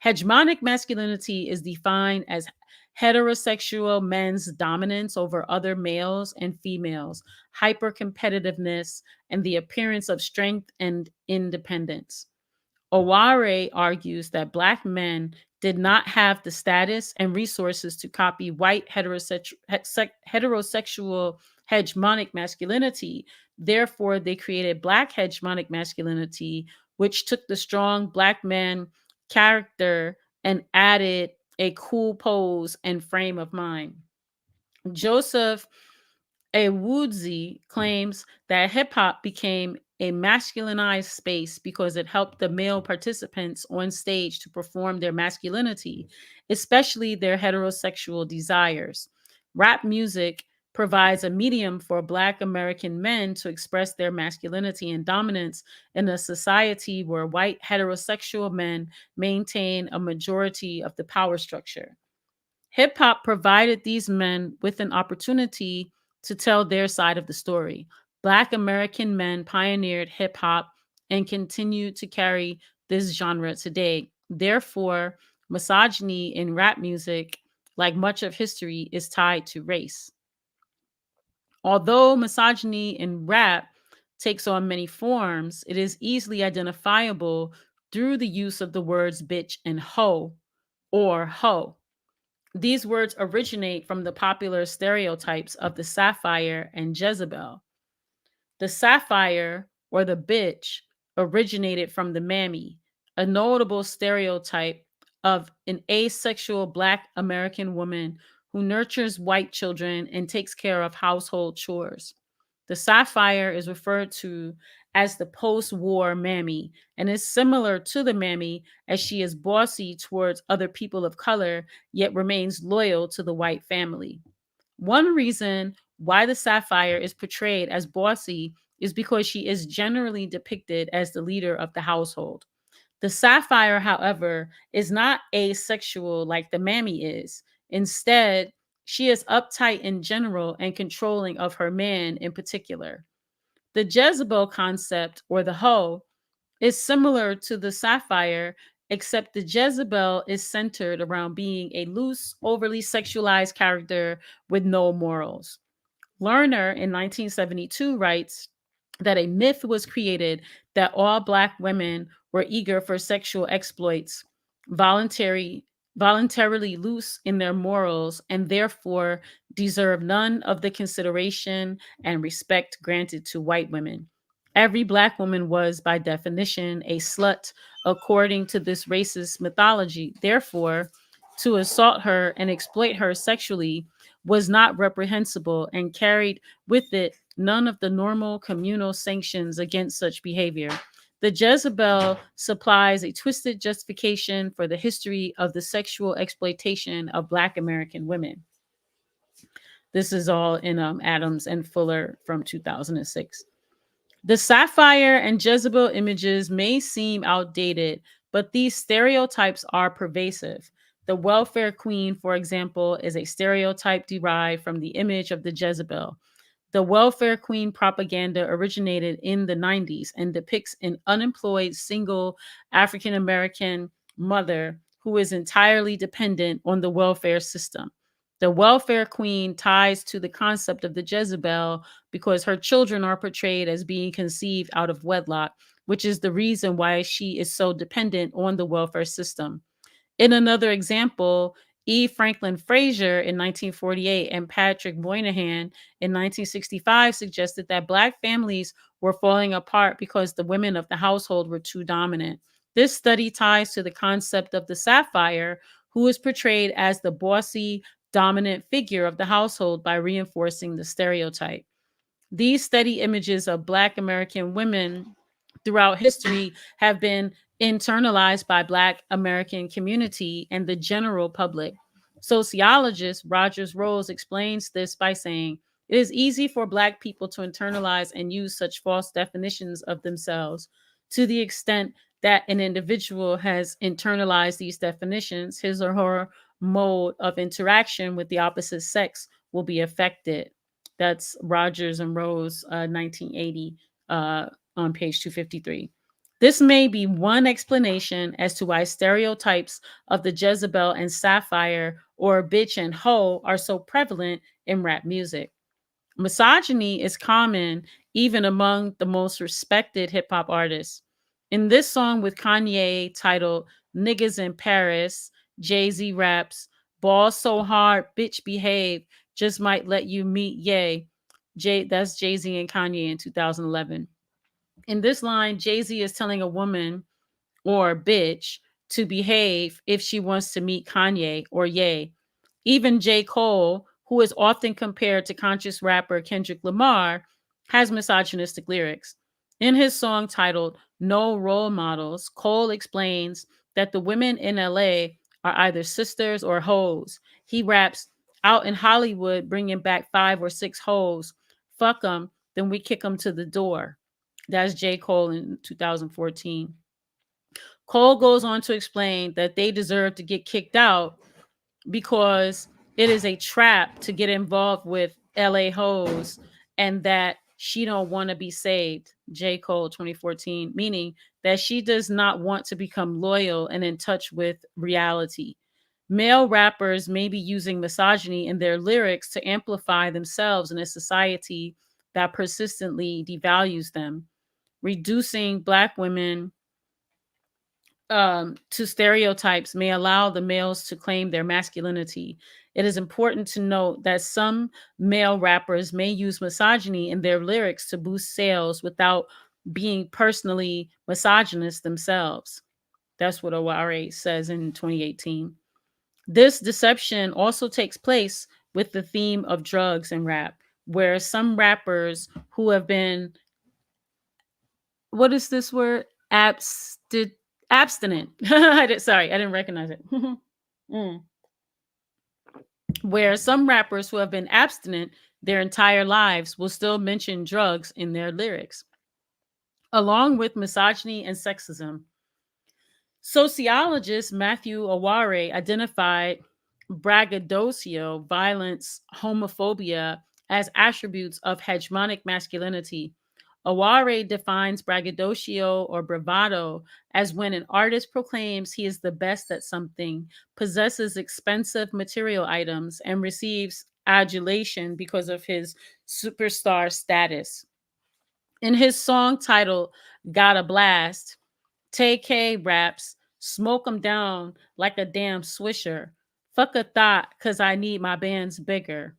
Hegemonic masculinity is defined as heterosexual men's dominance over other males and females, hyper competitiveness, and the appearance of strength and independence. Oware argues that Black men did not have the status and resources to copy white heterosexual hegemonic masculinity. Therefore, they created Black hegemonic masculinity, which took the strong Black man character and added a cool pose and frame of mind. Joseph Ewudzi claims that hip hop became a masculinized space because it helped the male participants on stage to perform their masculinity, especially their heterosexual desires. Rap music provides a medium for Black American men to express their masculinity and dominance in a society where white heterosexual men maintain a majority of the power structure. Hip hop provided these men with an opportunity to tell their side of the story. Black American men pioneered hip hop and continue to carry this genre today. Therefore, misogyny in rap music, like much of history, is tied to race. Although misogyny in rap takes on many forms, it is easily identifiable through the use of the words bitch and hoe or hoe. These words originate from the popular stereotypes of the sapphire and Jezebel. The sapphire, or the bitch, originated from the mammy, a notable stereotype of an asexual Black American woman who nurtures white children and takes care of household chores. The sapphire is referred to as the post war mammy and is similar to the mammy as she is bossy towards other people of color, yet remains loyal to the white family. One reason why the sapphire is portrayed as bossy is because she is generally depicted as the leader of the household. The sapphire, however, is not asexual like the mammy is. Instead, she is uptight in general and controlling of her man in particular. The Jezebel concept, or the hoe, is similar to the sapphire, except the Jezebel is centered around being a loose, overly sexualized character with no morals. Lerner in 1972 writes that a myth was created that all Black women were eager for sexual exploits, voluntary, voluntarily loose in their morals, and therefore deserve none of the consideration and respect granted to white women. Every Black woman was, by definition, a slut according to this racist mythology. Therefore, to assault her and exploit her sexually was not reprehensible and carried with it none of the normal communal sanctions against such behavior. The Jezebel supplies a twisted justification for the history of the sexual exploitation of Black American women. This is all in Adams and Fuller from 2006. The sapphire and Jezebel images may seem outdated, but these stereotypes are pervasive. The welfare queen, for example, is a stereotype derived from the image of the Jezebel. The welfare queen propaganda originated in the 90s and depicts an unemployed single African American mother who is entirely dependent on the welfare system. The welfare queen ties to the concept of the Jezebel because her children are portrayed as being conceived out of wedlock, which is the reason why she is so dependent on the welfare system. In another example, E. Franklin Frazier in 1948 and Patrick Moynihan in 1965 suggested that Black families were falling apart because the women of the household were too dominant. This study ties to the concept of the sapphire, who is portrayed as the bossy, dominant figure of the household by reinforcing the stereotype. These steady images of Black American women throughout history have been internalized by Black American community and the general public. Sociologist Rogers Rose explains this by saying, it is easy for Black people to internalize and use such false definitions of themselves. To the extent that an individual has internalized these definitions, his or her mode of interaction with the opposite sex will be affected. That's Rogers and Rose, 1980, on page 253. This may be one explanation as to why stereotypes of the Jezebel and sapphire or bitch and hoe are so prevalent in rap music. Misogyny is common even among the most respected hip hop artists. In this song with Kanye titled Niggas in Paris, Jay-Z raps, ball so hard, bitch behave, just might let you meet Ye. That's Jay-Z and Kanye in 2011. In this line, Jay-Z is telling a woman or bitch to behave if she wants to meet Kanye or Ye. Even J. Cole, who is often compared to conscious rapper Kendrick Lamar, has misogynistic lyrics. In his song titled No Role Models, Cole explains that the women in LA are either sisters or hoes. He raps, out in Hollywood, bringing back 5 or 6 hoes. Fuck them, then we kick them to the door. That's J. Cole in 2014. Cole goes on to explain that they deserve to get kicked out because it is a trap to get involved with LA hoes and that she don't want to be saved. J. Cole 2014, meaning that she does not want to become loyal and in touch with reality. Male rappers may be using misogyny in their lyrics to amplify themselves in a society that persistently devalues them, reducing Black women to stereotypes may allow the males to claim their masculinity. It is important to note that some male rappers may use misogyny in their lyrics to boost sales without being personally misogynist themselves. That's what Aware says in 2018. This deception also takes place with the theme of drugs and rap, where some rappers who have been, what is this word? Abstinent. Sorry, I didn't recognize it. Mm. Where some rappers who have been abstinent their entire lives will still mention drugs in their lyrics, along with misogyny and sexism. Sociologist Matthew Aware identified braggadocio, violence, homophobia as attributes of hegemonic masculinity. Aware defines braggadocio or bravado as when an artist proclaims he is the best at something, possesses expensive material items, and receives adulation because of his superstar status. In his song titled Got a Blast, TK raps, smoke 'em down like a damn swisher. Fuck a thought, cause I need my bands bigger.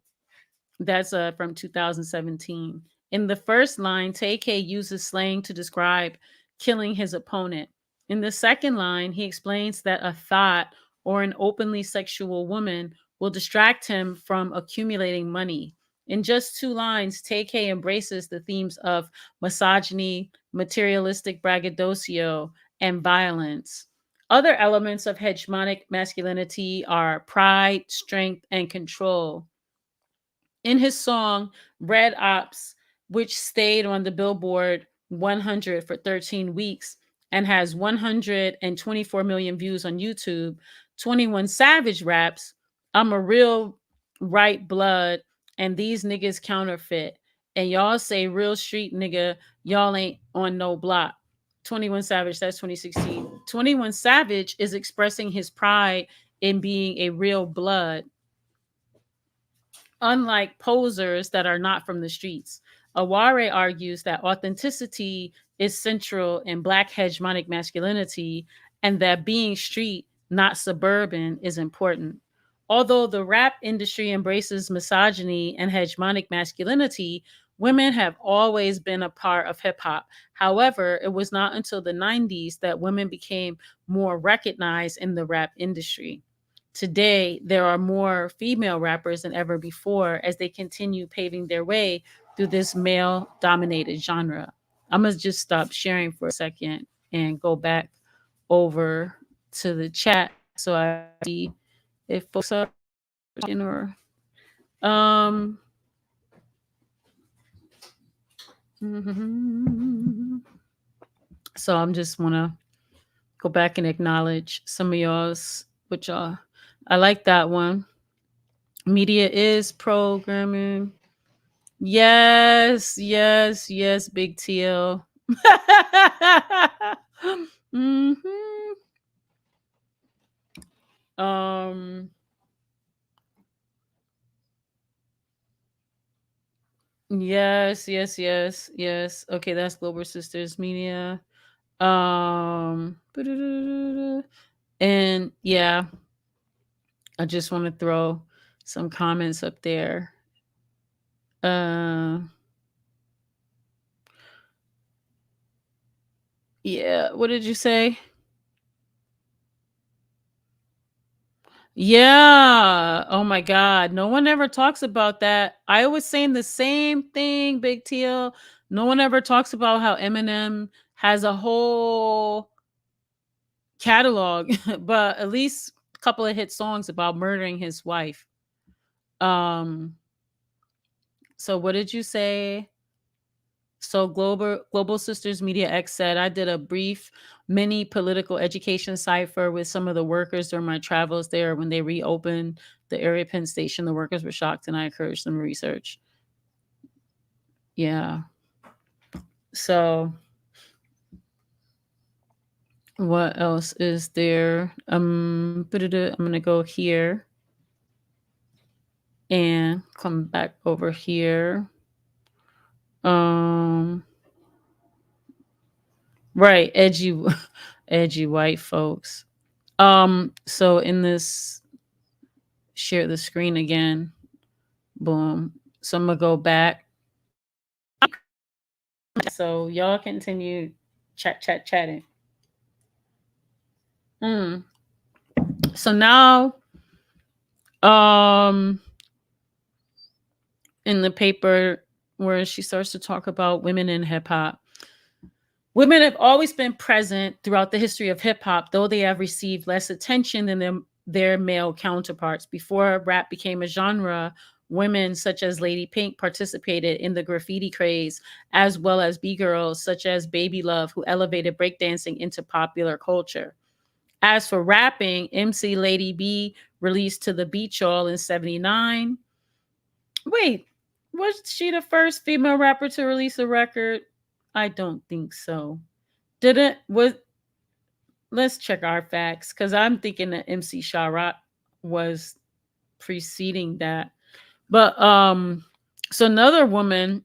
That's from 2017. In the first line, TK uses slang to describe killing his opponent. In the second line, he explains that a thought or an openly sexual woman will distract him from accumulating money. In just two lines, TK embraces the themes of misogyny, materialistic braggadocio, and violence. Other elements of hegemonic masculinity are pride, strength, and control. In his song Red Ops, which stayed on the Billboard 100 for 13 weeks and has 124 million views on YouTube, 21 Savage raps, I'm a real right blood and these niggas counterfeit. And y'all say real street nigga, y'all ain't on no block. 21 Savage, that's 2016. 21 Savage is expressing his pride in being a real blood, unlike posers that are not from the streets. Aware argues that authenticity is central in Black hegemonic masculinity and that being street, not suburban, is important. Although the rap industry embraces misogyny and hegemonic masculinity, women have always been a part of hip hop. However, it was not until the 90s that women became more recognized in the rap industry. Today, there are more female rappers than ever before as they continue paving their way through this male dominated genre. I'm going to just stop sharing for a second and go back over to the chat so I see if folks are in or um so I'm just want to go back and acknowledge some of y'all's, which I like that one. Media is programming. Yes, yes, yes, Big TL. hmm Um, yes, yes, yes, yes. Okay, that's Global Sisters Media. And yeah, I just want to throw some comments up there. Uh, yeah, what did you say? Yeah. Oh my God. No one ever talks about that. I was saying the same thing, Big Teal. No one ever talks about how Eminem has a whole catalog, but at least a couple of hit songs about murdering his wife. Um, so what did you say? So Global Sisters Media X said I did a brief mini political education cipher with some of the workers during my travels there. When they reopened the area Penn Station, the workers were shocked, and I encouraged them to research. Yeah. So What else is there? I'm gonna go here and come back over here. Um, right, edgy, edgy white folks. So in this, share the screen again. Boom. So I'm gonna go back. So y'all continue chatting. Mm. So now, um, in the paper where she starts to talk about women in hip hop. Women have always been present throughout the history of hip hop, though they have received less attention than their male counterparts. Before rap became a genre, women such as Lady Pink participated in the graffiti craze, as well as B-girls such as Baby Love, who elevated breakdancing into popular culture. As for rapping, MC Lady B released To the Beach Y'all in 79. Wait, was she the first female rapper to release a record? I don't think so. Didn't was Let's check our facts because I'm thinking that MC Sharrock was preceding that. But so another woman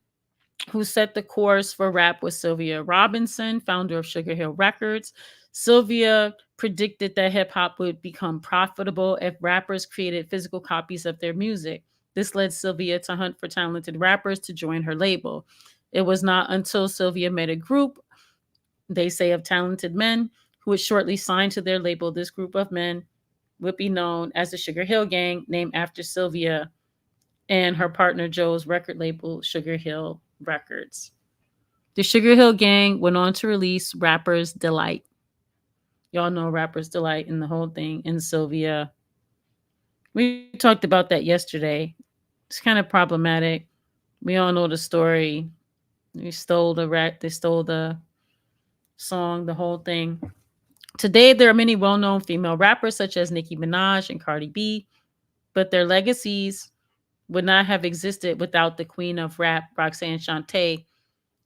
who set the course for rap was Sylvia Robinson, founder of Sugar Hill Records. Sylvia predicted that hip hop would become profitable if rappers created physical copies of their music. This led Sylvia to hunt for talented rappers to join her label. It was not until Sylvia met a group, they say, of talented men who would shortly sign to their label. This group of men would be known as the Sugar Hill Gang, named after Sylvia and her partner Joe's record label, Sugar Hill Records. The Sugar Hill Gang went on to release Rapper's Delight. Y'all know Rapper's Delight and the whole thing. And Sylvia, we talked about that yesterday. It's kind of problematic. We all know the story. They stole the song, the whole thing. Today, there are many well-known female rappers such as Nicki Minaj and Cardi B, but their legacies would not have existed without the queen of rap, Roxanne Shante.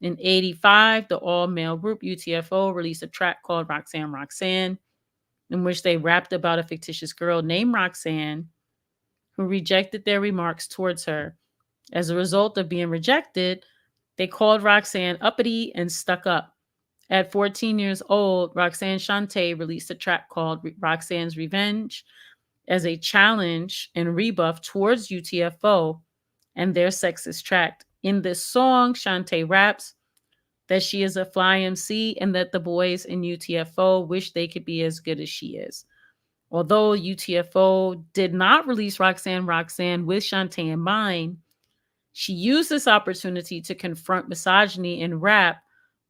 In 85, the all-male group UTFO released a track called Roxanne Roxanne, in which they rapped about a fictitious girl named Roxanne who rejected their remarks towards her. As a result of being rejected, they called Roxanne uppity and stuck up. At 14 years old, Roxanne Shante released a track called Roxanne's Revenge as a challenge and rebuff towards UTFO and their sexist track. In this song, Shante raps that she is a fly MC and that the boys in UTFO wish they could be as good as she is. Although UTFO did not release Roxanne Roxanne with Shante in mind, she used this opportunity to confront misogyny in rap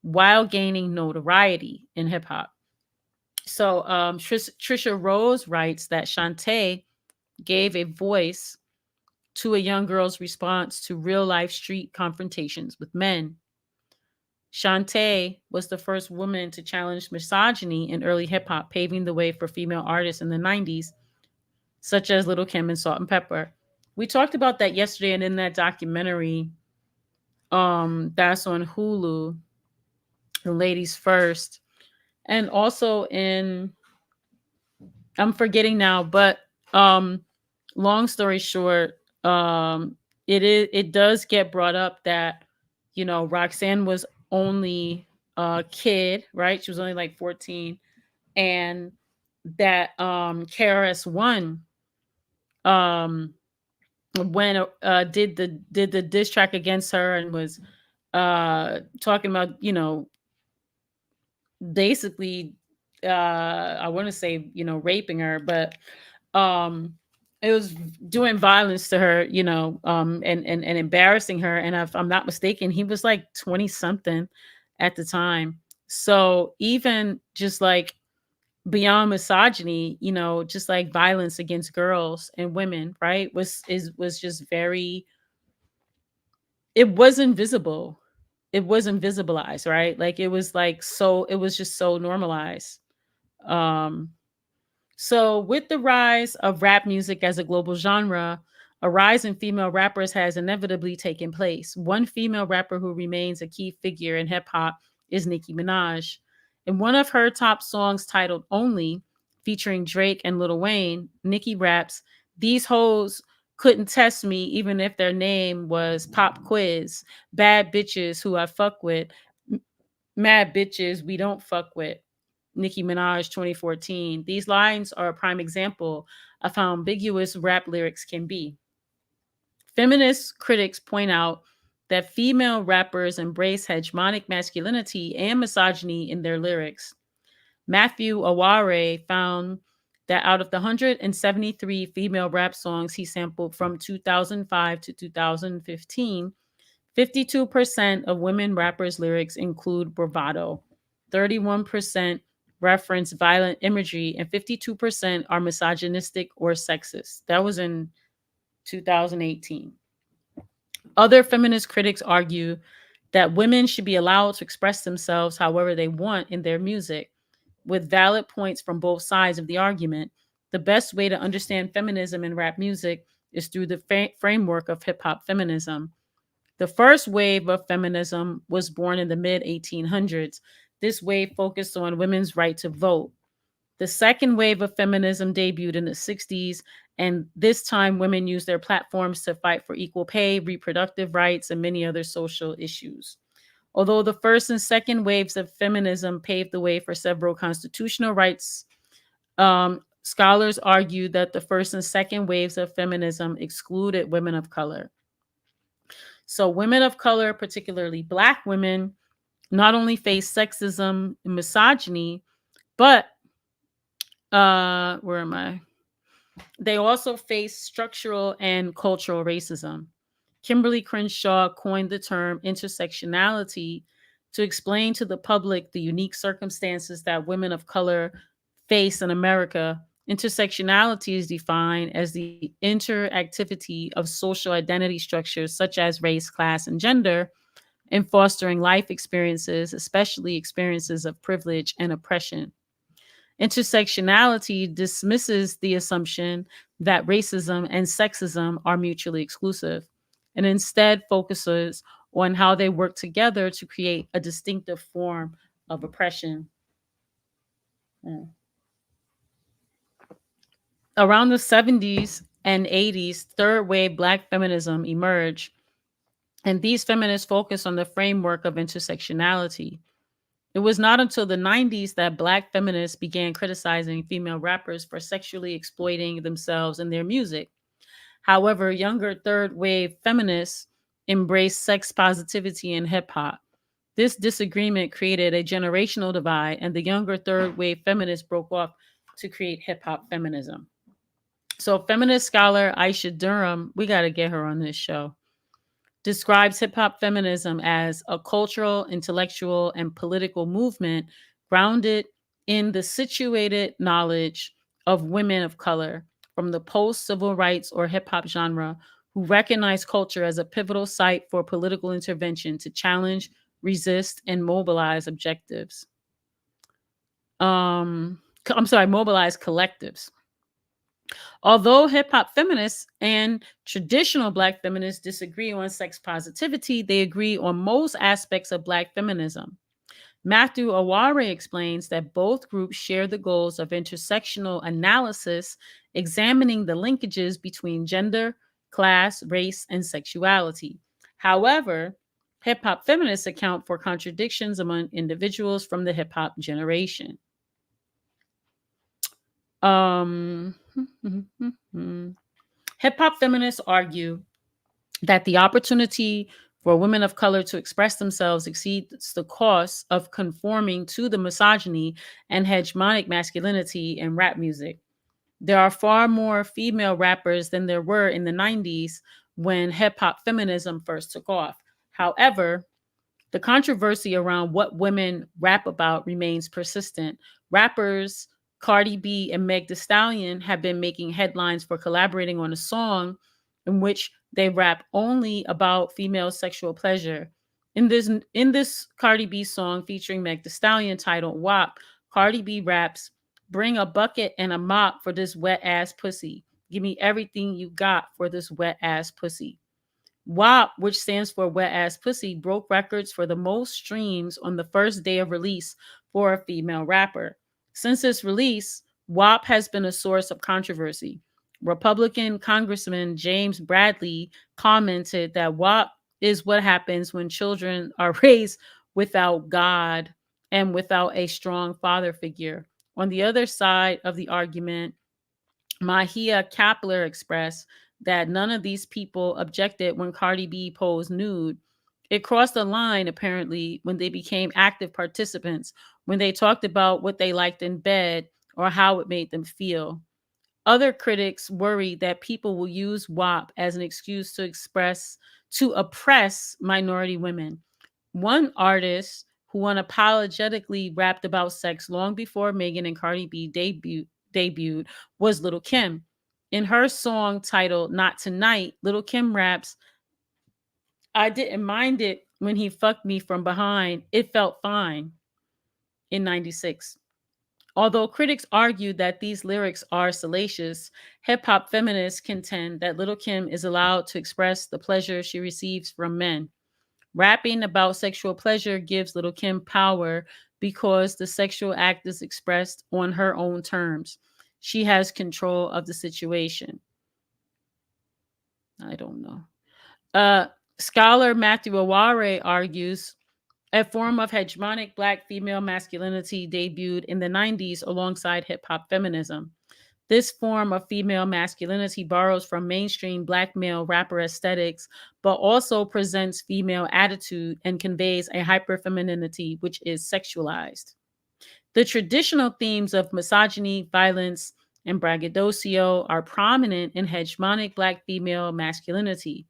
while gaining notoriety in hip hop. So Trisha Rose writes that Shante gave a voice to a young girl's response to real life street confrontations with men. Shante was the first woman to challenge misogyny in early hip hop, paving the way for female artists in the 90s, such as Little Kim and Salt and Pepper. We talked about that yesterday, and in that documentary, that's on Hulu, The Ladies First, and also in, I'm forgetting now, but long story short, it does get brought up that, Roxanne was only a kid, right? She was only like 14, and that KRS-One um when did the diss track against her and was talking about, basically, I want to say, raping her, but um it was doing violence to her, and embarrassing her. And if I'm not mistaken, he was like 20 something at the time. So even just like beyond misogyny, just like violence against girls and women, right, was just very, it was invisible. It was invisibilized, right? Like it was like, so it was just so normalized. Um So, with the rise of rap music as a global genre, a rise in female rappers has inevitably taken place. One female rapper who remains a key figure in hip hop is Nicki Minaj. In one of her top songs titled Only, featuring Drake and Lil Wayne, Nicki raps, "These hoes couldn't test me even if their name was Pop Quiz. Bad bitches who I fuck with, mad bitches we don't fuck with." Nicki Minaj, 2014. These lines are a prime example of how ambiguous rap lyrics can be. Feminist critics point out that female rappers embrace hegemonic masculinity and misogyny in their lyrics. Matthew Aware found that out of the 173 female rap songs he sampled from 2005 to 2015, 52% of women rappers' lyrics include bravado, 31% reference violent imagery, and 52% are misogynistic or sexist. That was in 2018. Other feminist critics argue that women should be allowed to express themselves however they want in their music, with valid points from both sides of the argument. The best way to understand feminism in rap music is through the framework of hip hop feminism. The first wave of feminism was born in the mid 1800s. This wave focused on women's right to vote. The second wave of feminism debuted in the 60s, and this time women used their platforms to fight for equal pay, reproductive rights, and many other social issues. Although the first and second waves of feminism paved the way for several constitutional rights, scholars argue that the first and second waves of feminism excluded women of color. So, women of color, particularly Black women, not only face sexism and misogyny, but where am I? They also face structural and cultural racism. Kimberly Crenshaw coined the term intersectionality to explain to the public the unique circumstances that women of color face in America. Intersectionality is defined as the interactivity of social identity structures such as race, class, and gender in fostering life experiences, especially experiences of privilege and oppression. Intersectionality dismisses the assumption that racism and sexism are mutually exclusive and instead focuses on how they work together to create a distinctive form of oppression. Mm. Around the 70s and 80s, third wave Black feminism emerged, and these feminists focused on the framework of intersectionality. It was not until the 90s that Black feminists began criticizing female rappers for sexually exploiting themselves in their music. However, younger third wave feminists embraced sex positivity in hip hop. This disagreement created a generational divide, and the younger third wave feminists broke off to create hip hop feminism. So, feminist scholar Aisha Durham, we got to get her on this show, describes hip hop feminism as a cultural, intellectual, and political movement grounded in the situated knowledge of women of color from the post civil rights or hip hop genre who recognize culture as a pivotal site for political intervention to challenge, resist, and mobilize objectives. Mobilize collectives. Although hip hop feminists and traditional Black feminists disagree on sex positivity, they agree on most aspects of Black feminism. Matthew Aware explains that both groups share the goals of intersectional analysis, examining the linkages between gender, class, race, and sexuality. However, hip hop feminists account for contradictions among individuals from the hip hop generation. Hip hop feminists argue that the opportunity for women of color to express themselves exceeds the cost of conforming to the misogyny and hegemonic masculinity in rap music. There are far more female rappers than there were in the 90s when hip hop feminism first took off. However, the controversy around what women rap about remains persistent. Rappers Cardi B and Meg Thee Stallion have been making headlines for collaborating on a song in which they rap only about female sexual pleasure. In this Cardi B song featuring Meg Thee Stallion titled WAP, Cardi B raps, "Bring a bucket and a mop for this wet ass pussy. Give me everything you got for this wet ass pussy." WAP, which stands for Wet Ass Pussy, broke records for the most streams on the first day of release for a female rapper. Since its release, WAP has been a source of controversy. Republican Congressman James Bradley commented that WAP is what happens when children are raised without God and without a strong father figure. On the other side of the argument, Mahia Kapler expressed that none of these people objected when Cardi B posed nude. It crossed the line, apparently, when they became active participants, when they talked about what they liked in bed or how it made them feel. Other critics worry that people will use WAP as an excuse to oppress minority women. One artist who unapologetically rapped about sex long before Megan and Cardi B debuted was Little Kim. In her song titled Not Tonight, Little Kim raps, I didn't mind it when he fucked me from behind. It felt fine in 96. Although critics argue that these lyrics are salacious, hip hop feminists contend that Little Kim is allowed to express the pleasure she receives from men. Rapping about sexual pleasure gives Little Kim power because the sexual act is expressed on her own terms. She has control of the situation. I don't know. Scholar Matthew Aware argues a form of hegemonic black female masculinity debuted in the 90s alongside hip hop feminism. This form of female masculinity borrows from mainstream black male rapper aesthetics, but also presents female attitude and conveys a hyperfemininity which is sexualized. The traditional themes of misogyny, violence, and braggadocio are prominent in hegemonic black female masculinity.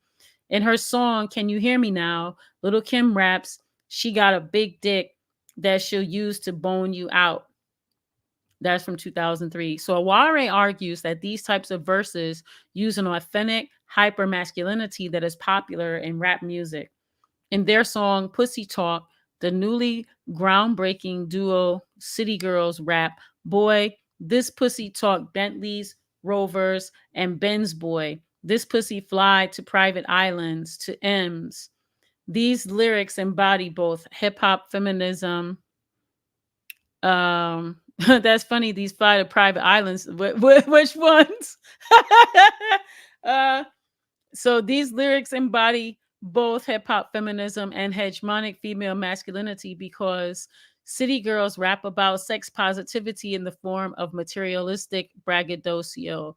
In her song, Can You Hear Me Now? Little Kim raps, she got a big dick that she'll use to bone you out. That's from 2003. So Aware argues that these types of verses use an authentic hypermasculinity that is popular in rap music. In their song Pussy Talk, the newly groundbreaking duo City Girls rap, boy, this pussy talk Bentleys, Rovers, and Benz boy. This pussy fly to private islands, to M's. These lyrics embody both hip hop feminism. That's funny. These fly to private islands. Which ones? uh, so these lyrics embody both hip hop feminism and hegemonic female masculinity because city girls rap about sex positivity in the form of materialistic braggadocio.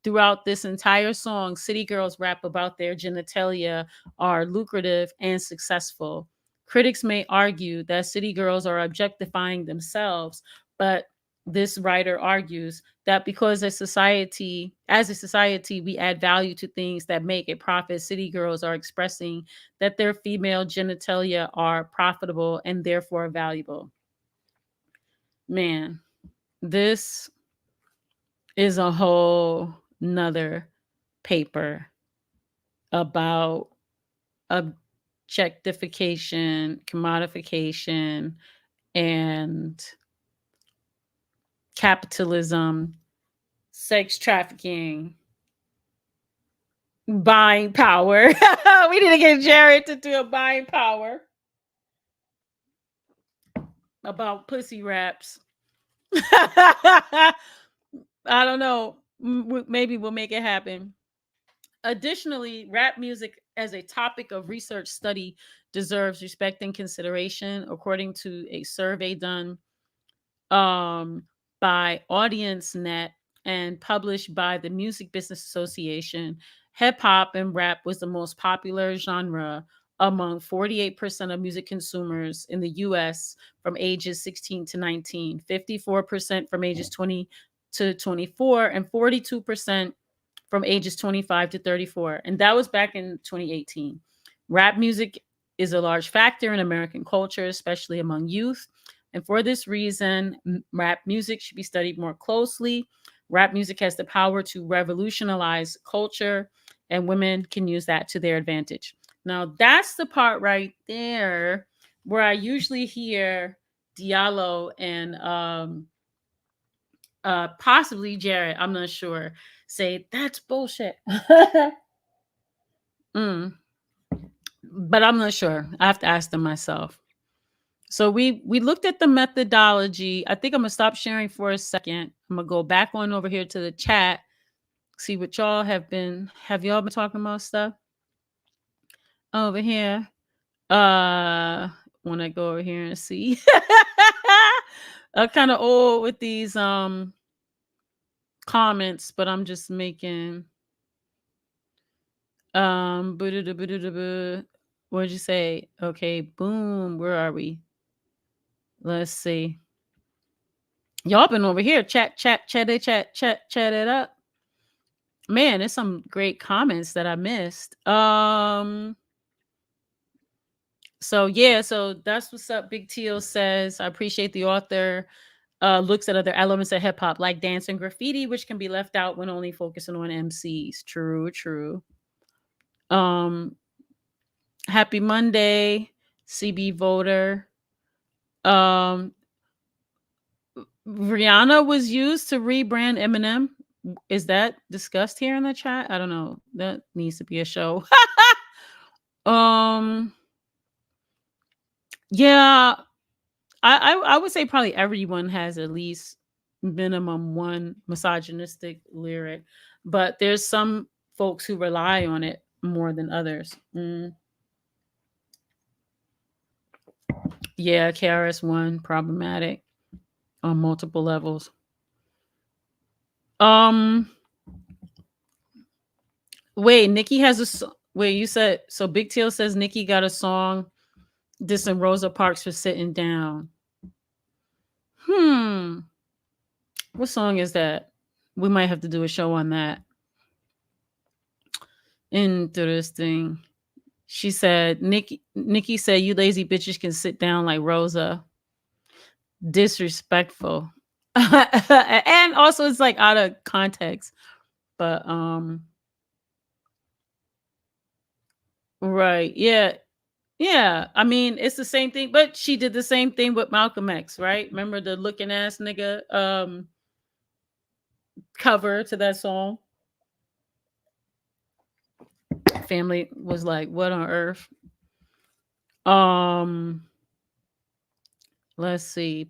Throughout this entire song, city girls rap about their genitalia are lucrative and successful. Critics may argue that city girls are objectifying themselves, but this writer argues that because as a society, we add value to things that make a profit. City girls are expressing that their female genitalia are profitable and therefore valuable. Man, this is a whole nother paper about objectification, commodification, and capitalism, sex trafficking, buying power. We need to get Jared to do a buying power about pussy raps. I don't know. Maybe we'll make it happen. Additionally, rap music as a topic of research study deserves respect and consideration, according to a survey done um, by AudienceNet and published by the Music Business Association. Hip hop and rap was the most popular genre among 48% of music consumers in the US from ages 16 to 19, 54% from ages 20 to 24, and 42% from ages 25 to 34. And that was back in 2018. Rap music is a large factor in American culture, especially among youth. And for this reason, rap music should be studied more closely. Rap music has the power to revolutionize culture, and women can use that to their advantage. Now, that's the part right there where I usually hear Diallo and possibly Jared, I'm not sure, say that's bullshit. Mm. but I'm not sure. I have to ask them myself. So we looked at the methodology. I think I'm gonna stop sharing for a second. I'm gonna go back on over here to the chat, see what y'all have y'all been talking about stuff over here. When I go over here and see. I'm kind of old with these comments, but I'm just making what'd you say? Okay, boom. Where are we? Let's see. Y'all been over here. Chat it up. Man, there's some great comments that I missed. So yeah, so that's what's up. Big Teal says, I appreciate the author looks at other elements of hip hop like dance and graffiti, which can be left out when only focusing on MCs. True. Um, Happy Monday, CB voter. Um, Rihanna was used to rebrand Eminem. Is that discussed here in the chat? I don't know. That needs to be a show. um, yeah, I would say probably everyone has at least minimum one misogynistic lyric, but there's some folks who rely on it more than others. Yeah, KRS-One problematic on multiple levels. Wait, Nikki has wait, you said so Big Tail says Nikki got a song dissing Rosa Parks for sitting down. What song is that? We might have to do a show on that. Interesting. She said, Nikki said, you lazy bitches can sit down like Rosa. Disrespectful. And also it's like out of context. But right. Yeah. Yeah. I mean, it's the same thing, but she did the same thing with Malcolm X, right? Remember the looking ass nigga cover to that song? Family was like, what on earth? Let's see.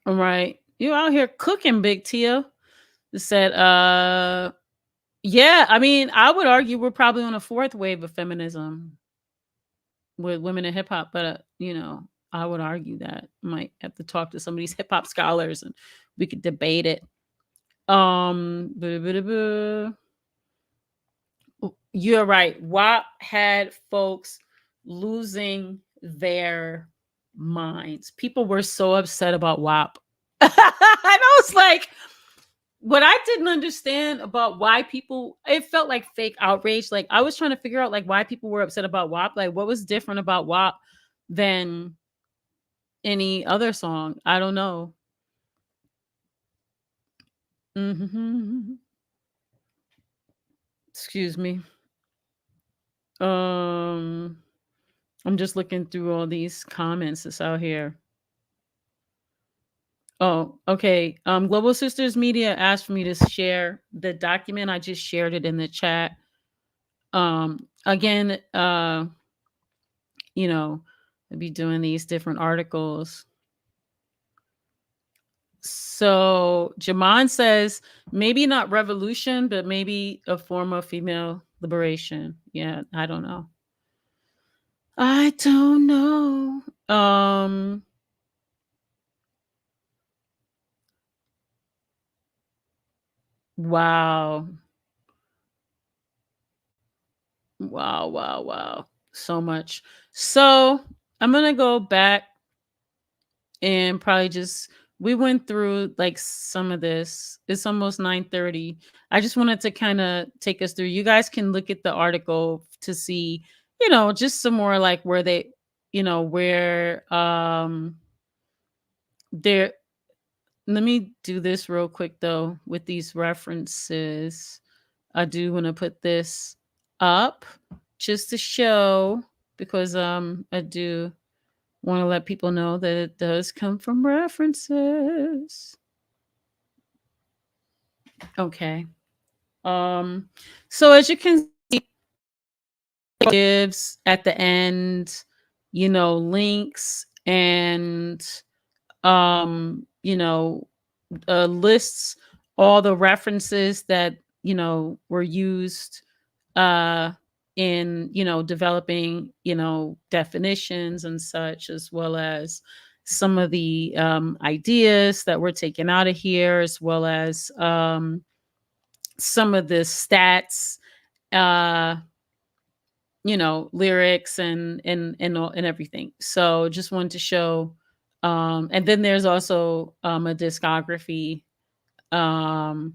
All right. You out here cooking, Big Tia. Said, yeah, I mean, I would argue we're probably on a fourth wave of feminism with women in hip hop, but I would argue that. Might have to talk to some of these hip hop scholars and we could debate it. You're right. WAP had folks losing their minds. People were so upset about WAP. And I was like, what I didn't understand about why people, it felt like fake outrage. Like I was trying to figure out like why people were upset about WAP. Like what was different about WAP than any other song? I don't know. Excuse me. I'm just looking through all these comments that's out here. Oh, okay. Global Sisters Media asked for me to share the document. I just shared it in the chat. Again, I'll be doing these different articles. So Jaman says maybe not revolution, but maybe a form of female liberation. Yeah, I don't know. Wow. Wow. So much. So I'm going to go back and probably we went through like some of this. It's almost 9:30. I just wanted to kind of take us through. You guys can look at the article to see, just some more like where they, where there. Let me do this real quick though with these references. I do want to put this up just to show because I do want to let people know that it does come from references. Okay. Um, so as you can gives at the end, links and lists all the references that were used uh in developing definitions and such, as well as some of the ideas that were taken out of here, as well as some of the stats, uh lyrics and everything. So just wanted to show, and then there's also a discography, um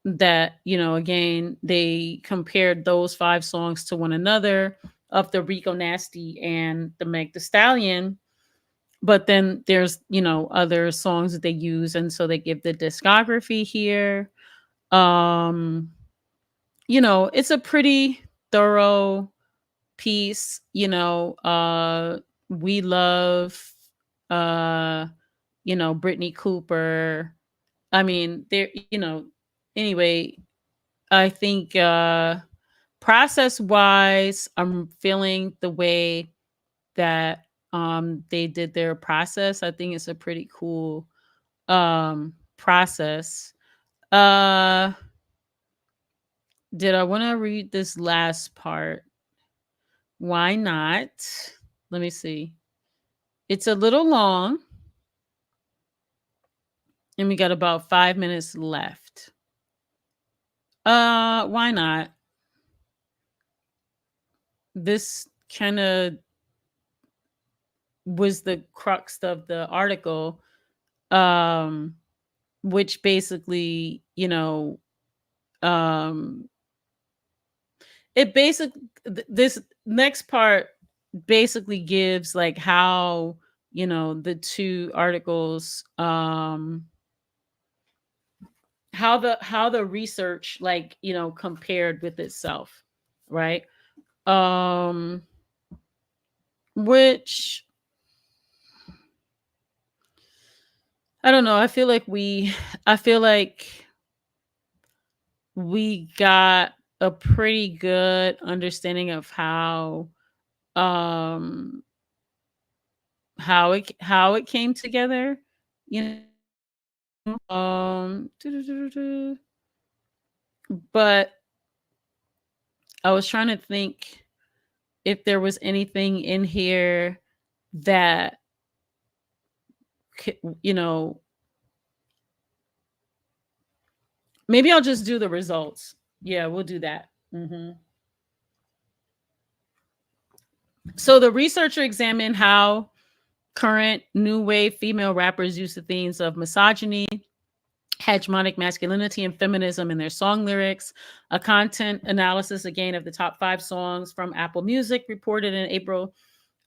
that again they compared those 5 songs to one another, of the Rico Nasty and the Meg the Stallion. But then there's other songs that they use, and so they give the discography here. um it's a pretty thorough piece. We love uh Brittany Cooper. I mean, there anyway, I think process wise, I'm feeling the way that they did their process. I think it's a pretty cool process. uh did I want to read this last part? Why not? Let me see. It's a little long, and we got about 5 minutes left. Why not? This kind of was the crux of the article, um, which basically, um, it basically, this next part basically gives like how, the two articles, how the research, like, compared with itself, right? um which, I don't know, I feel like we got a pretty good understanding of um how it came together, you but I was trying to think if there was anything in here that you know maybe I'll just do the results. Yeah, we'll do that. So the researcher examined how current new wave female rappers use the themes of misogyny, hegemonic masculinity, and feminism in their song lyrics. A content analysis, again, of the top 5 songs from Apple Music, reported in April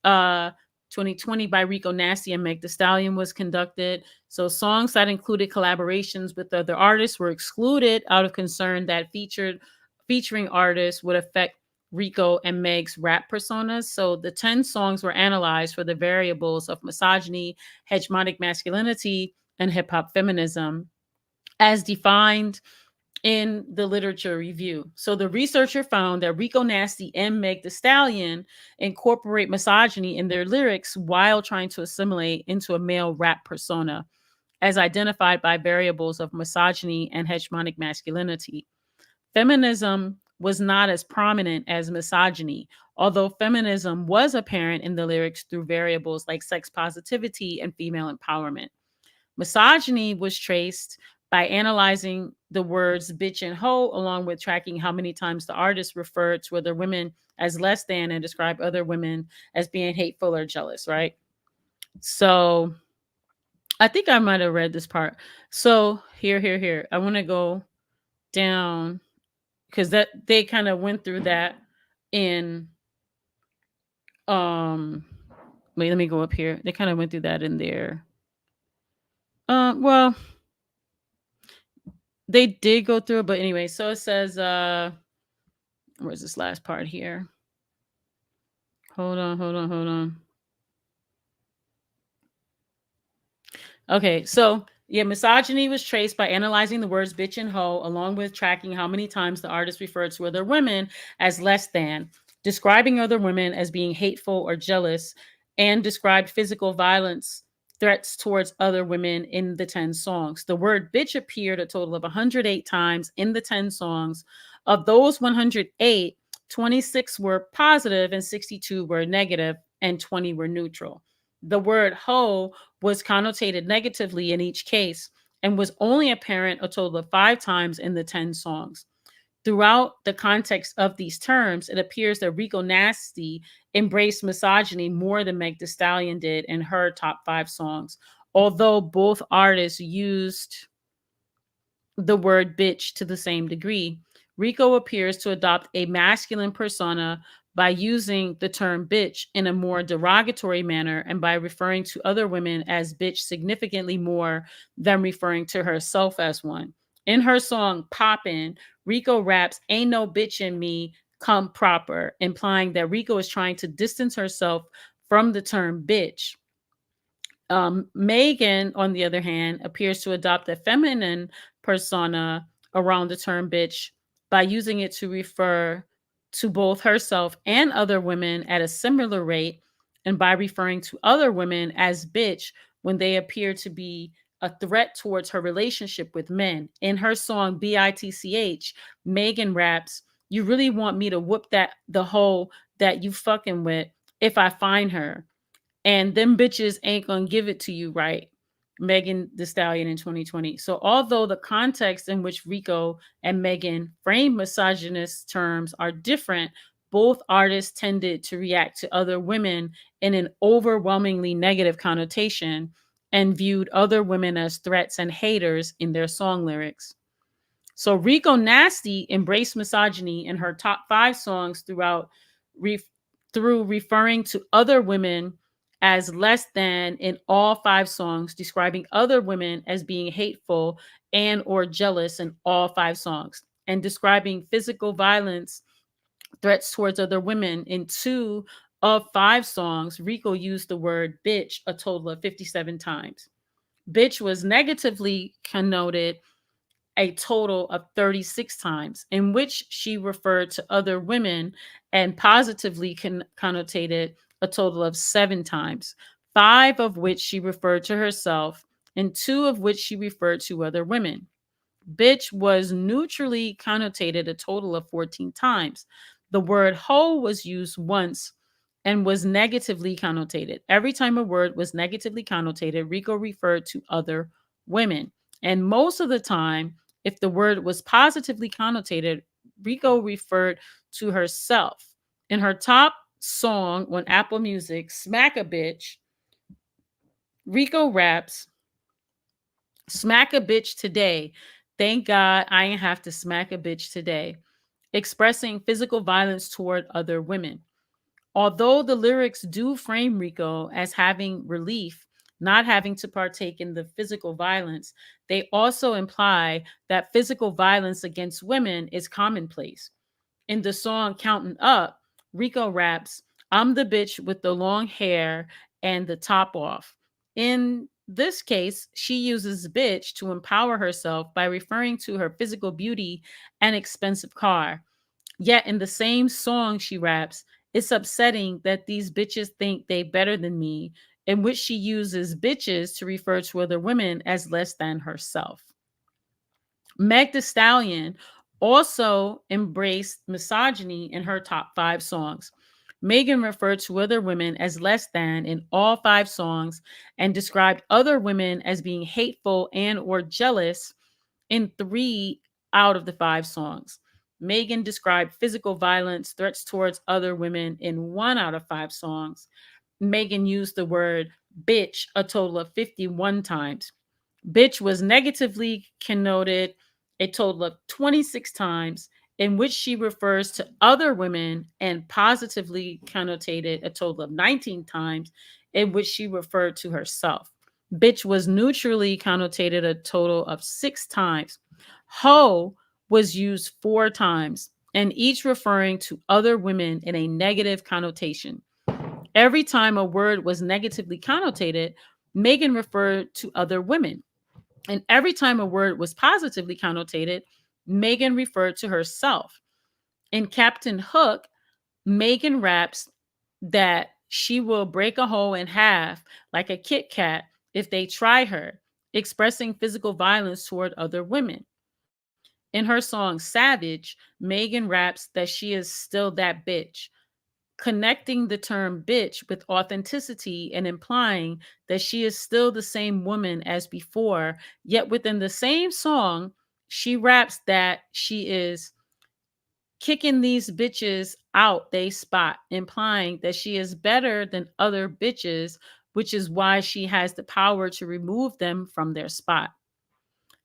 uh, 2020 by Rico Nasty and Meg The Stallion, was conducted. So songs that included collaborations with other artists were excluded out of concern that featuring artists would affect Rico and Meg's rap personas. So the 10 songs were analyzed for the variables of misogyny, hegemonic masculinity, and hip hop feminism as defined in the literature review. So the researcher found that Rico Nasty and Meg The Stallion incorporate misogyny in their lyrics while trying to assimilate into a male rap persona, as identified by variables of misogyny and hegemonic masculinity. Feminism was not as prominent as misogyny, although feminism was apparent in the lyrics through variables like sex positivity and female empowerment. Misogyny was traced by analyzing the words bitch and hoe, along with tracking how many times the artist referred to other women as less than and described other women as being hateful or jealous, right? So I think I might have read this part. So here. I want to go down because that they kind of went through that in um wait, let me go up here. They kind of went through that in there. Well, they did go through it, but anyway, so it says where's this last part here? Hold on. Okay, so Yeah, misogyny was traced by analyzing the words bitch and hoe, along with tracking how many times the artist referred to other women as less than, describing other women as being hateful or jealous, and described physical violence, threats towards other women in the 10 songs. The word bitch appeared a total of 108 times in the 10 songs. Of those 108, 26 were positive and 62 were negative, and 20 were neutral. The word hoe was connotated negatively in each case and was only apparent a total of 5 times in the 10 songs. Throughout the context of these terms, it appears that Rico Nasty embraced misogyny more than Meg Thee Stallion did in her top 5 songs, although both artists used the word bitch to the same degree. Rico appears to adopt a masculine persona by using the term bitch in a more derogatory manner and by referring to other women as bitch significantly more than referring to herself as one. In her song Poppin', Rico raps, "Ain't no bitch in me, come proper," implying that Rico is trying to distance herself from the term bitch. Megan, on the other hand, appears to adopt a feminine persona around the term bitch by using it to refer to both herself and other women at a similar rate, and by referring to other women as bitch when they appear to be a threat towards her relationship with men. In her song BITCH, Megan raps, "You really want me to whoop the hoe that you fucking with if I find her. And them bitches ain't gonna give it to you right." Megan Thee Stallion in 2020. So, although the context in which Rico and Megan frame misogynist terms are different, both artists tended to react to other women in an overwhelmingly negative connotation and viewed other women as threats and haters in their song lyrics. So Rico Nasty embraced misogyny in her top 5 songs re- through referring to other women as less than in all 5 songs, describing other women as being hateful and or jealous in all 5 songs, and describing physical violence, threats towards other women in 2 of 5 songs. Rico used the word bitch a total of 57 times. Bitch was negatively connoted a total of 36 times, in which she referred to other women, and positively connotated a total of 7 times, 5 of which she referred to herself, and 2 of which she referred to other women. Bitch was neutrally connotated a total of 14 times. The word hoe was used once and was negatively connotated. Every time a word was negatively connotated, Rico referred to other women. And most of the time, if the word was positively connotated, Rico referred to herself. In her top song on Apple Music, Smack a Bitch, Rico raps, "Smack a bitch today. Thank God I ain't have to smack a bitch today," expressing physical violence toward other women. Although the lyrics do frame Rico as having relief, not having to partake in the physical violence, they also imply that physical violence against women is commonplace. In the song Counting Up, Rico raps, "I'm the bitch with the long hair and the top off." In this case, she uses bitch to empower herself by referring to her physical beauty and expensive car. Yet in the same song she raps, "It's upsetting that these bitches think they better than me," in which she uses bitches to refer to other women as less than herself. Meg Thee Stallion also embraced misogyny in her top 5 songs. Megan referred to other women as less than in all 5 songs and described other women as being hateful and or jealous in 3 out of the 5 songs. Megan described physical violence, threats towards other women in 1 out of 5 songs. Megan used the word bitch a total of 51 times. Bitch was negatively connoted a total of 26 times, in which she refers to other women, and positively connotated a total of 19 times, in which she referred to herself. Bitch was neutrally connotated a total of 6 times. Hoe was used 4 times, and each referring to other women in a negative connotation. Every time a word was negatively connotated, Megan referred to other women. And every time a word was positively connotated, Megan referred to herself. In Captain Hook, Megan raps that she will break a hole in half like a Kit Kat if they try her, expressing physical violence toward other women. In her song Savage, Megan raps that she is still that bitch, connecting the term bitch with authenticity and implying that she is still the same woman as before. Yet within the same song, she raps that she is kicking these bitches out they spot, implying that she is better than other bitches, which is why she has the power to remove them from their spot.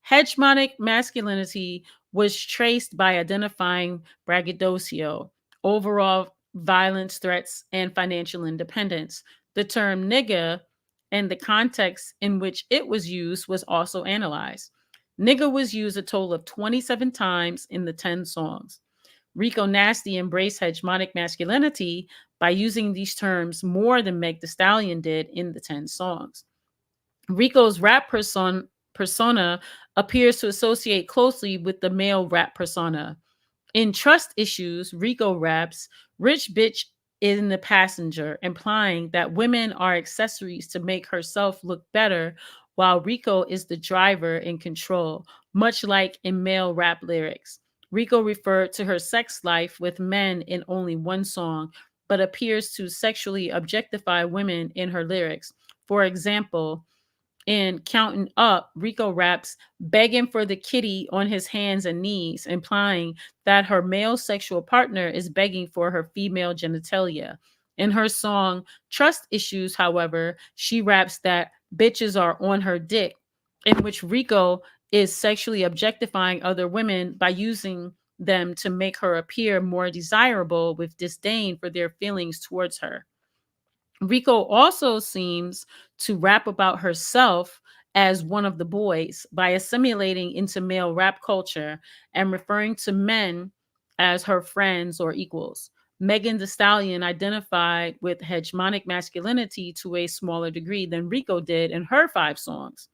Hegemonic masculinity was traced by identifying braggadocio, overall violence, threats, and financial independence. The term nigga and the context in which it was used was also analyzed. Nigga was used a total of 27 times in the 10 songs. Rico Nasty embraced hegemonic masculinity by using these terms more than Meg Thee Stallion did in the 10 songs. Rico's persona appears to associate closely with the male rap persona. In Trust Issues, Rico raps, rich bitch in the passenger, implying that women are accessories to make herself look better, while Rico is the driver in control, much like in male rap lyrics. Rico referred to her sex life with men in only one song, but appears to sexually objectify women in her lyrics. For example, in Counting Up, Rico raps, begging for the kitty on his hands and knees, implying that her male sexual partner is begging for her female genitalia. In her song Trust Issues, however, she raps that bitches are on her dick, in which Rico is sexually objectifying other women by using them to make her appear more desirable with disdain for their feelings towards her. Rico also seems to rap about herself as one of the boys by assimilating into male rap culture and referring to men as her friends or equals. Megan Thee Stallion identified with hegemonic masculinity to a smaller degree than Rico did in her 5 songs.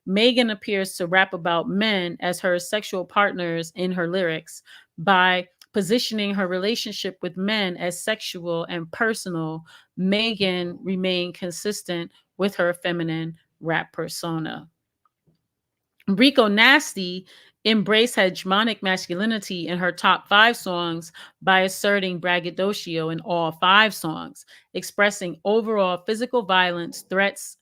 Megan appears to rap about men as her sexual partners in her lyrics by positioning her relationship with men as sexual and personal. Megan remained consistent with her feminine rap persona. Rico Nasty embraced hegemonic masculinity in her top 5 songs by asserting braggadocio in all 5 songs, expressing overall physical violence, threats,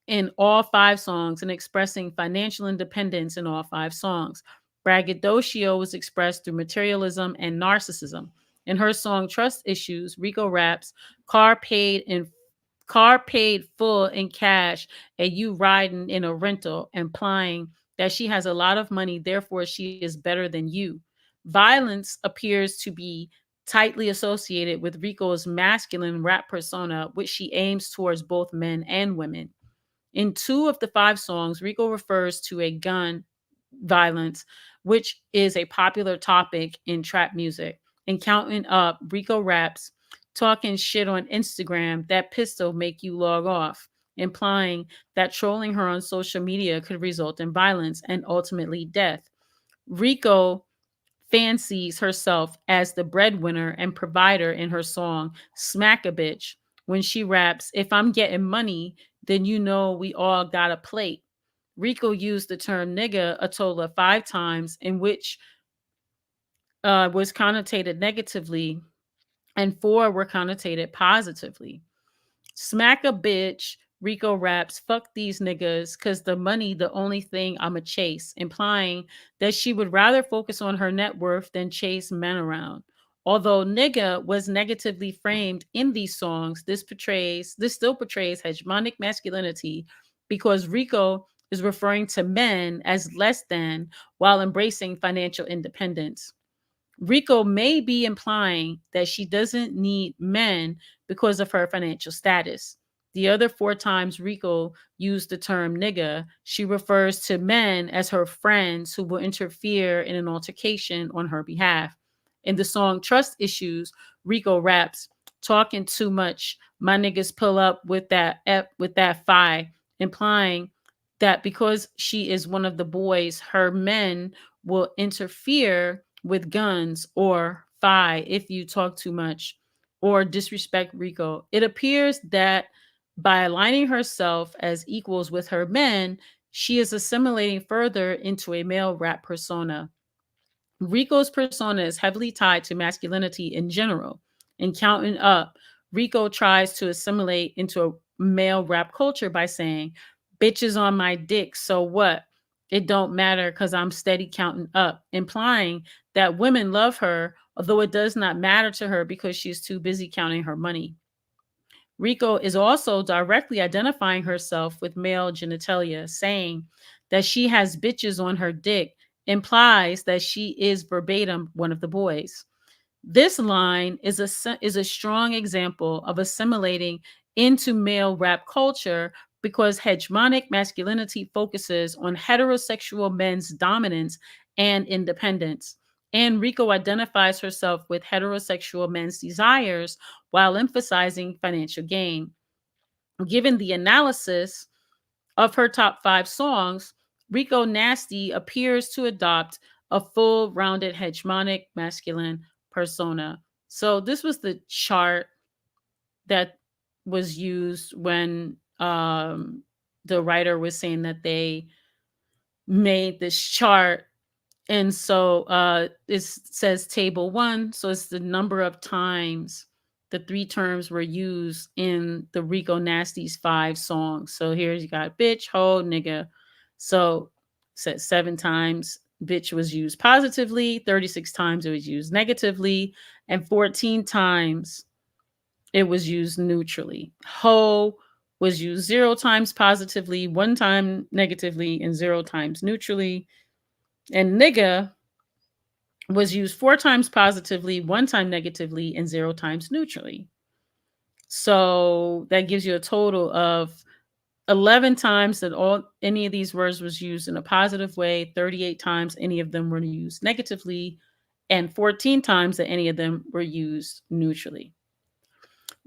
in all 5 songs and expressing financial independence in all 5 songs. Braggadocio was expressed through materialism and narcissism. In her song Trust Issues, Rico raps, car paid in car paid full in cash and you riding in a rental, implying that she has a lot of money, therefore she is better than you. Violence appears to be tightly associated with Rico's masculine rap persona, which she aims towards both men and women. In 2 of the 5 songs, Rico refers to a gun violence, which is a popular topic in trap music. In Counting Up, Rico raps, talking shit on Instagram, that pistol make you log off, implying that trolling her on social media could result in violence and ultimately death. Rico fancies herself as the breadwinner and provider in her song Smack a Bitch when she raps, if I'm getting money, then you know we all got a plate. Rico used the term nigga a total of 5 times, in which was connotated negatively, and 4 were connotated positively. Smack a bitch, Rico raps, fuck these niggas, cause the money the only thing I'ma chase, implying that she would rather focus on her net worth than chase men around. Although nigga was negatively framed in these songs, this still portrays hegemonic masculinity because Rico is referring to men as less than while embracing financial independence. Rico may be implying that she doesn't need men because of her financial status. The other 4 times Rico used the term nigga, she refers to men as her friends who will interfere in an altercation on her behalf. In the song Trust Issues, Rico raps, talking too much, my niggas pull up with that fi, implying that because she is one of the boys, her men will interfere with guns or fight if you talk too much or disrespect Rico. It appears that by aligning herself as equals with her men, she is assimilating further into a male rap persona. Rico's persona is heavily tied to masculinity in general. In Counting Up, Rico tries to assimilate into a male rap culture by saying, "Bitches on my dick, so what? It don't matter because I'm steady counting up," implying that women love her, although it does not matter to her because she's too busy counting her money. Rico is also directly identifying herself with male genitalia, saying that she has bitches on her dick, implies that she is verbatim one of the boys. This line is a strong example of assimilating into male rap culture because hegemonic masculinity focuses on heterosexual men's dominance and independence. And Rico identifies herself with heterosexual men's desires while emphasizing financial gain. Given the analysis of her top 5 songs, Rico Nasty appears to adopt a full rounded hegemonic masculine persona. So, this was the chart that was used when the writer was saying that they made this chart. And so it says table 1. So it's the number of times the 3 terms were used in the Rico Nasty's 5 songs. So here you got bitch, hoe, nigga. So said 7 times bitch was used positively, 36 times it was used negatively, and 14 times it was used neutrally. Hoe was used 0 times positively, 1 time negatively, and 0 times neutrally. And nigga was used 4 times positively, 1 time negatively, and 0 times neutrally. So that gives you a total of 11 times that any of these words was used in a positive way, 38 times any of them were used negatively, and 14 times that any of them were used neutrally.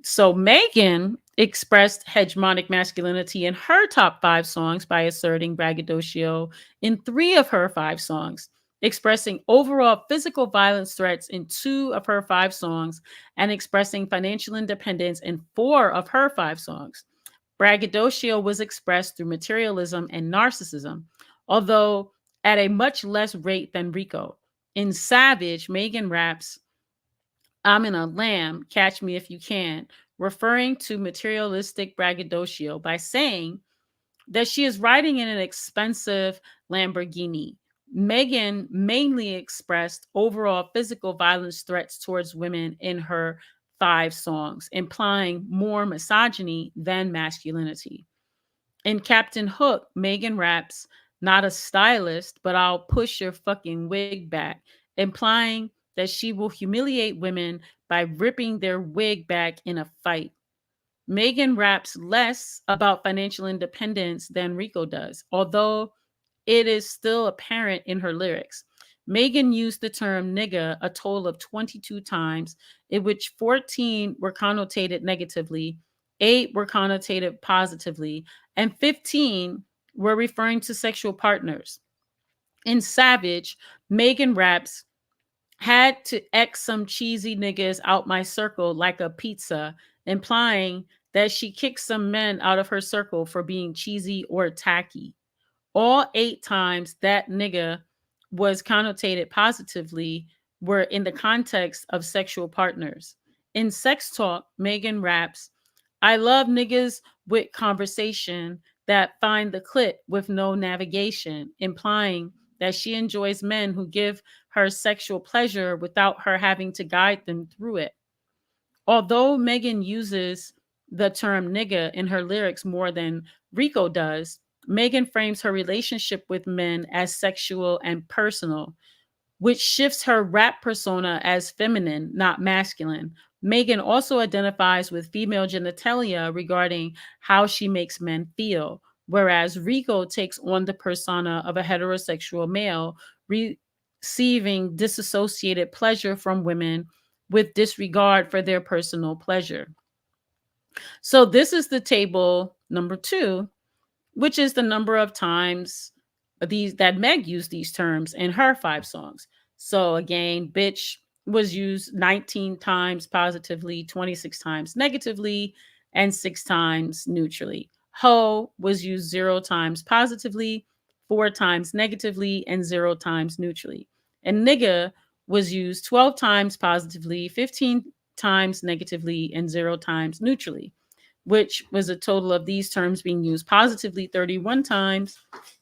So Megan expressed hegemonic masculinity in her top 5 songs by asserting braggadocio in 3 of her 5 songs, expressing overall physical violence threats in 2 of her 5 songs, and expressing financial independence in 4 of her 5 songs. Braggadocio was expressed through materialism and narcissism, although at a much less rate than Rico. In Savage, Megan raps, "I'm in a lamb, catch me if you can," referring to materialistic braggadocio by saying that she is riding in an expensive Lamborghini. Megan mainly expressed overall physical violence threats towards women in her 5 songs, implying more misogyny than masculinity. In Captain Hook, Megan raps, "Not a stylist, but I'll push your fucking wig back," implying that she will humiliate women by ripping their wig back in a fight. Megan raps less about financial independence than Rico does, although it is still apparent in her lyrics. Megan used the term nigga a total of 22 times, in which 14 were connotated negatively, 8 were connotated positively, and 15 were referring to sexual partners. In Savage, Megan raps, "Had to X some cheesy niggas out my circle like a pizza," implying that she kicked some men out of her circle for being cheesy or tacky. All 8 times that nigga was connotated positively were in the context of sexual partners. In Sex Talk, Megan raps, "I love niggas with conversation that find the clit with no navigation," implying that she enjoys men who give her sexual pleasure without her having to guide them through it. Although Megan uses the term nigga in her lyrics more than Rico does, Megan frames her relationship with men as sexual and personal, which shifts her rap persona as feminine, not masculine. Megan also identifies with female genitalia regarding how she makes men feel, whereas Rico takes on the persona of a heterosexual male, receiving disassociated pleasure from women with disregard for their personal pleasure. So, this is the table number 2, which is the number of times these that Meg used these terms in her 5 songs. So again, bitch was used 19 times positively, 26 times negatively, and 6 times neutrally. Ho was used 0 times positively, 4 times negatively, and 0 times neutrally. And nigga was used 12 times positively, 15 times negatively, and 0 times neutrally, which was a total of these terms being used positively 31 times,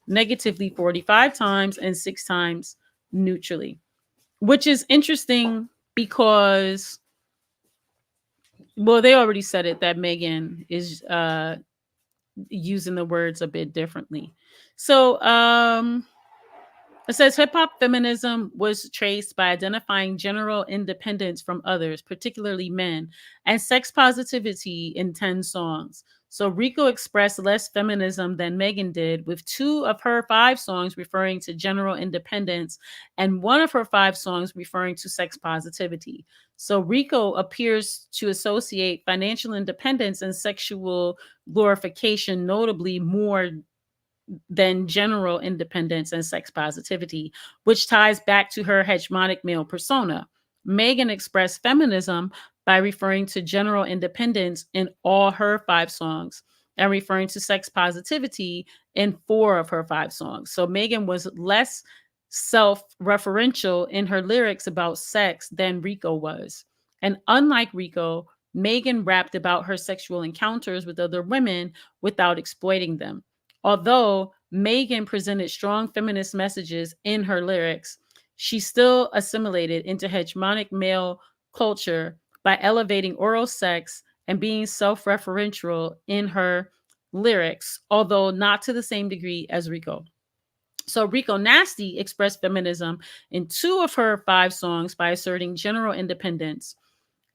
negatively 45 times, and 6 times neutrally, which is interesting because, well, they already said it that Megan is using the words a bit differently. So, it says hip hop feminism was traced by identifying general independence from others, particularly men, and sex positivity in 10 songs. So Rico expressed less feminism than Megan did, with 2 of her 5 songs referring to general independence and 1 of her 5 songs referring to sex positivity. So Rico appears to associate financial independence and sexual glorification notably more than general independence and sex positivity, which ties back to her hegemonic male persona. Megan expressed feminism by referring to general independence in all her 5 songs and referring to sex positivity in 4 of her 5 songs. So Megan was less self-referential in her lyrics about sex than Rico was. And unlike Rico, Megan rapped about her sexual encounters with other women without exploiting them. Although Megan presented strong feminist messages in her lyrics, she still assimilated into hegemonic male culture by elevating oral sex and being self referential in her lyrics, although not to the same degree as Rico. So Rico Nasty expressed feminism in 2 of her 5 songs by asserting general independence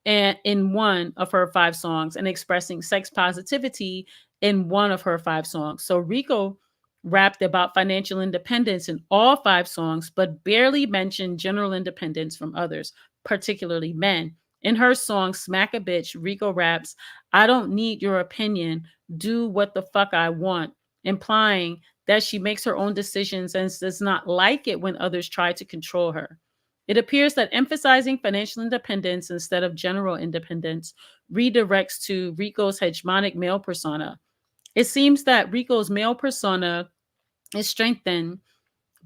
and in 1 of her 5 songs and expressing sex positivity in 1 of her 5 songs. So Rico rapped about financial independence in all 5 songs, but barely mentioned general independence from others, particularly men. In her song Smack a Bitch, Rico raps, I don't need your opinion, do what the fuck I want, implying that she makes her own decisions and does not like it when others try to control her. It appears that emphasizing financial independence instead of general independence redirects to Rico's hegemonic male persona. It seems that Rico's male persona is strengthened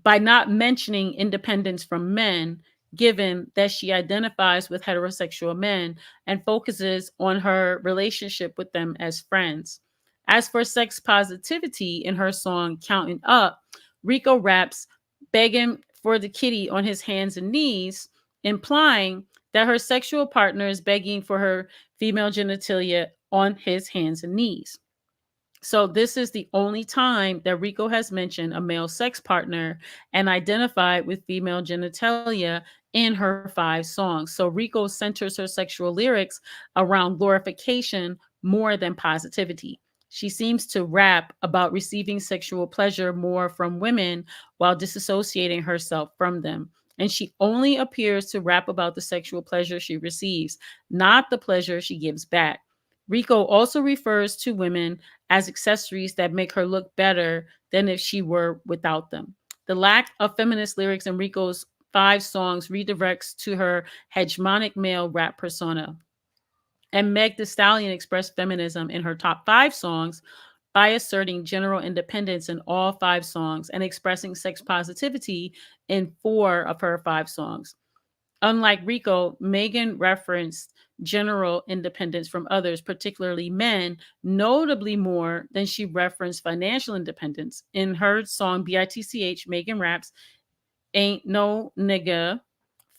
by not mentioning independence from men, given that she identifies with heterosexual men and focuses on her relationship with them as friends. As for sex positivity in her song Counting Up, Rico raps, begging for the kitty on his hands and knees, implying that her sexual partner is begging for her female genitalia on his hands and knees. So this is the only time that Rico has mentioned a male sex partner and identified with female genitalia in her 5 songs. So Rico centers her sexual lyrics around glorification more than positivity. She seems to rap about receiving sexual pleasure more from women while disassociating herself from them. And she only appears to rap about the sexual pleasure she receives, not the pleasure she gives back. Rico also refers to women as accessories that make her look better than if she were without them. The lack of feminist lyrics in Rico's 5 songs redirects to her hegemonic male rap persona. And Meg Thee Stallion expressed feminism in her top 5 songs by asserting general independence in all 5 songs and expressing sex positivity in 4 of her 5 songs. Unlike Rico, Megan referenced general independence from others, particularly men, notably more than she referenced financial independence. In her song BITCH, Megan raps, Ain't no nigga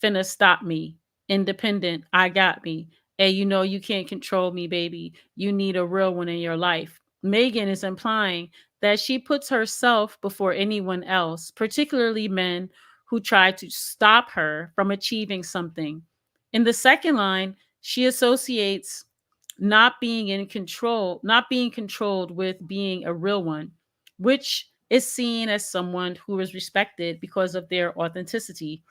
finna stop me. Independent, I got me. Hey, you know you can't control me, baby. You need a real one in your life. Megan is implying that she puts herself before anyone else, particularly men who try to stop her from achieving something. In the second line, she associates not being controlled with being a real one, which is seen as someone who is respected because of their authenticity.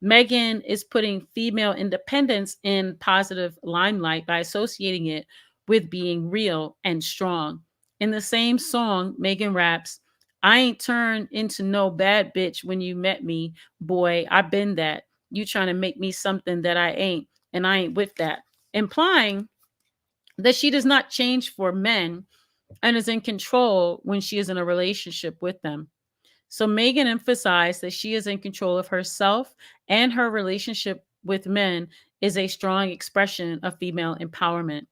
Megan is putting female independence in positive limelight by associating it with being real and strong. In the same song, Megan raps, I ain't turned into no bad bitch when you met me, boy. I been that. You trying to make me something that I ain't, and I ain't with that. Implying that she does not change for men and is in control when she is in a relationship with them. So Megan emphasized that she is in control of herself, and her relationship with men is a strong expression of female empowerment.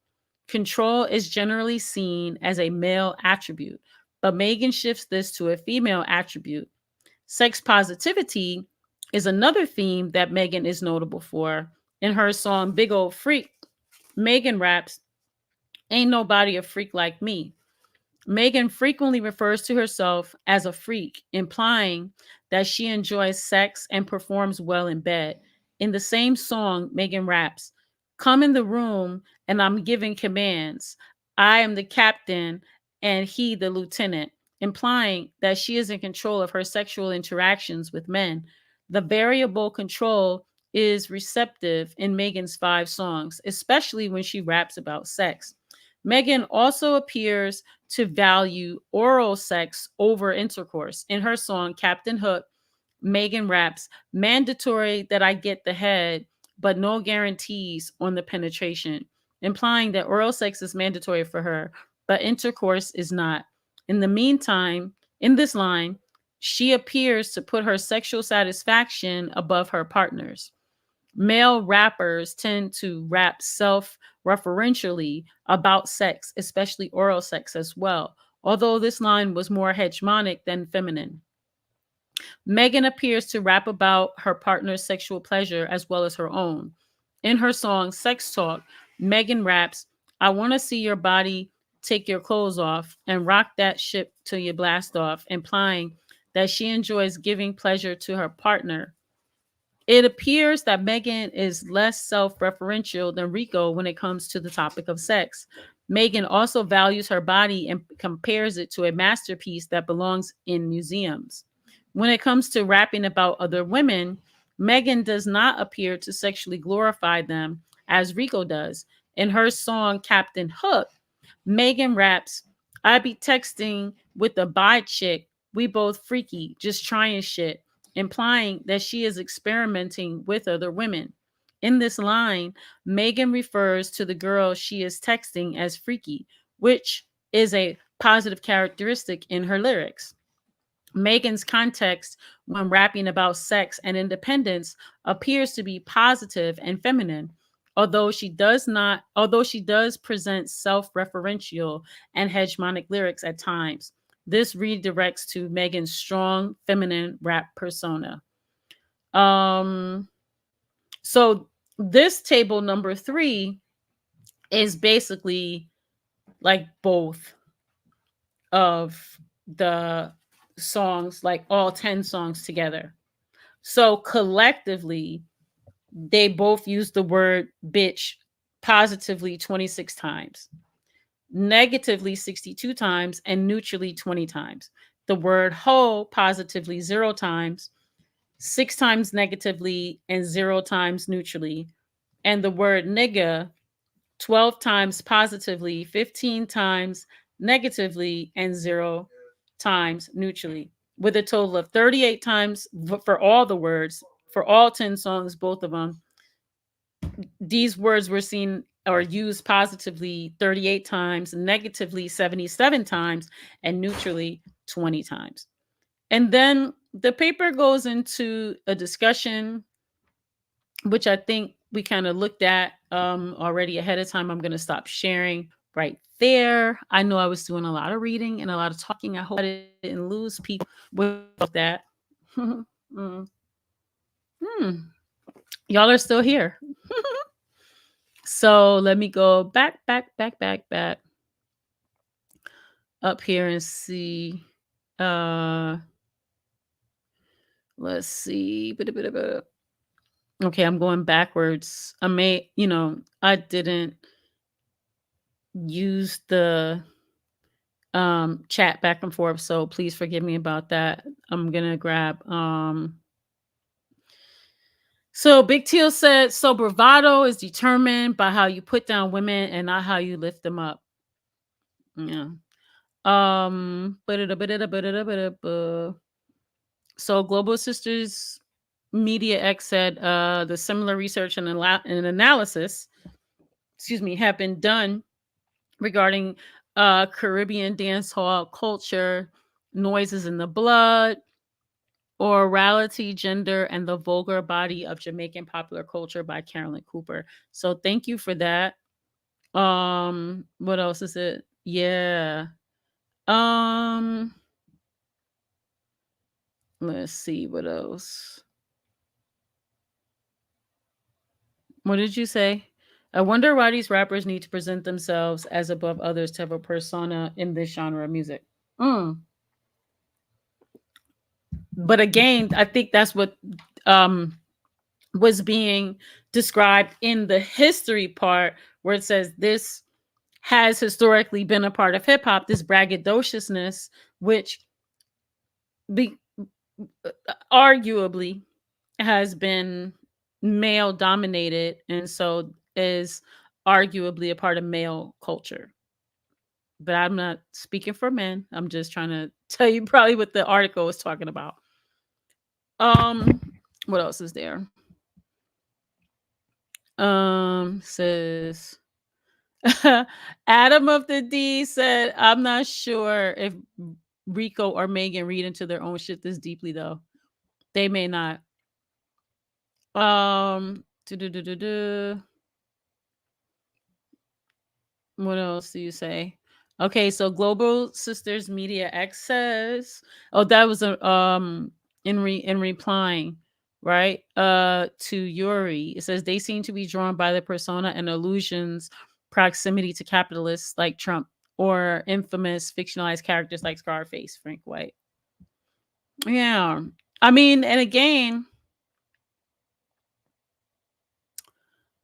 Control is generally seen as a male attribute, but Megan shifts this to a female attribute. Sex positivity is another theme that Megan is notable for. In her song Big Old Freak, Megan raps, ain't nobody a freak like me. Megan frequently refers to herself as a freak, implying that she enjoys sex and performs well in bed. In the same song, Megan raps, come in the room and I'm giving commands. I am the captain and he the lieutenant, implying that she is in control of her sexual interactions with men. The variable control is receptive in Megan's 5 songs, especially when she raps about sex. Megan also appears to value oral sex over intercourse. In her song Captain Hook, Megan raps, mandatory that I get the head, but no guarantees on the penetration, implying that oral sex is mandatory for her, but intercourse is not. In the meantime, in this line, she appears to put her sexual satisfaction above her partner's. Male rappers tend to rap self referentially about sex, especially oral sex as well, although this line was more hegemonic than feminine. Megan appears to rap about her partner's sexual pleasure as well as her own. In her song Sex Talk, Megan raps, I want to see your body take your clothes off and rock that shit till you blast off, implying that she enjoys giving pleasure to her partner. It appears that Megan is less self referential than Rico when it comes to the topic of sex. Megan also values her body and compares it to a masterpiece that belongs in museums. When it comes to rapping about other women, Megan does not appear to sexually glorify them as Rico does. In her song Captain Hook, Megan raps, I be texting with a bi chick. We both freaky, just trying shit, implying that she is experimenting with other women. In this line, Megan refers to the girl she is texting as freaky, which is a positive characteristic in her lyrics. Megan's context when rapping about sex and independence appears to be positive and feminine, although she does present self-referential and hegemonic lyrics at times. This redirects to Megan's strong feminine rap persona. Um so this table number 3 is basically like both of the songs, like all 10 songs together. So collectively, they both use the word bitch positively 26 times, negatively 62 times, and neutrally 20 times. The word hoe positively 0 times, 6 times negatively, and 0 times neutrally. And the word nigga 12 times positively, 15 times negatively, and 0 times neutrally, with a total of 38 times for all the words, for all 10 songs, both of them. These words were seen or used positively 38 times, negatively 77 times, and neutrally 20 times. And then the paper goes into a discussion, which I think we kind of looked at already ahead of time. I'm going to stop sharing right there. I know I was doing a lot of reading and a lot of talking. I hope I didn't lose people with that. mm. Y'all are still here. So let me go back up here and see. Let's see. Okay, I'm going backwards. I didn't use the chat back and forth, so please forgive me about that. I'm gonna grab so Big Teal said, so bravado is determined by how you put down women and not how you lift them up. Yeah. Ba-da-da-ba-da-da-ba-da-da-ba-da-ba. So Global Sisters Media X said the similar research and analysis, excuse me, have been done regarding Caribbean dance hall culture, noises in the blood, orality, gender, and the vulgar body of Jamaican popular culture by Carolyn Cooper. So thank you for that. What else is it? Yeah. Um, let's see what else. What did you say? I wonder why these rappers need to present themselves as above others to have a persona in this genre of music. Mm. But again, I think that's what um was being described in the history part, where it says this has historically been a part of hip hop, this braggadociousness, which be, arguably has been male dominated, and so is arguably a part of male culture. But I'm not speaking for men. I'm just trying to tell you probably what the article was talking about. Um, what else is there? Says Adam of the D said, I'm not sure if Rico or Megan read into their own shit this deeply though. They may not. Do-do-do-do-do. What else do you say? Okay, so Global Sisters Media X says, oh, that was a in replying, right? To Yuri. It says they seem to be drawn by the persona and illusions proximity to capitalists like Trump or infamous fictionalized characters like Scarface, Frank White. Yeah. I mean, and again,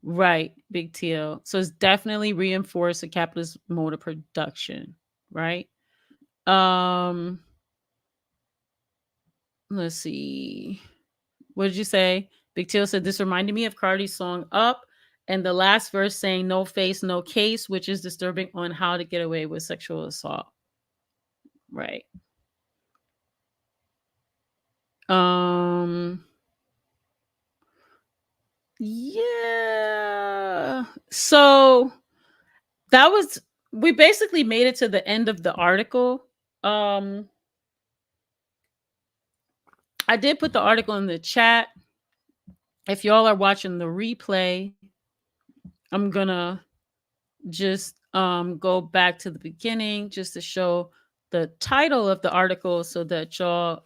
right, big deal. So it's definitely reinforced a capitalist mode of production, right? Um, let's see. What did you say? Big Tail said this reminded me of Cardi's song Up and the last verse saying no face, no case, which is disturbing on how to get away with sexual assault. Right. Um yeah. So that was we basically made it to the end of the article. Um I did put the article in the chat. If y'all are watching the replay, I'm gonna just go back to the beginning just to show the title of the article so that y'all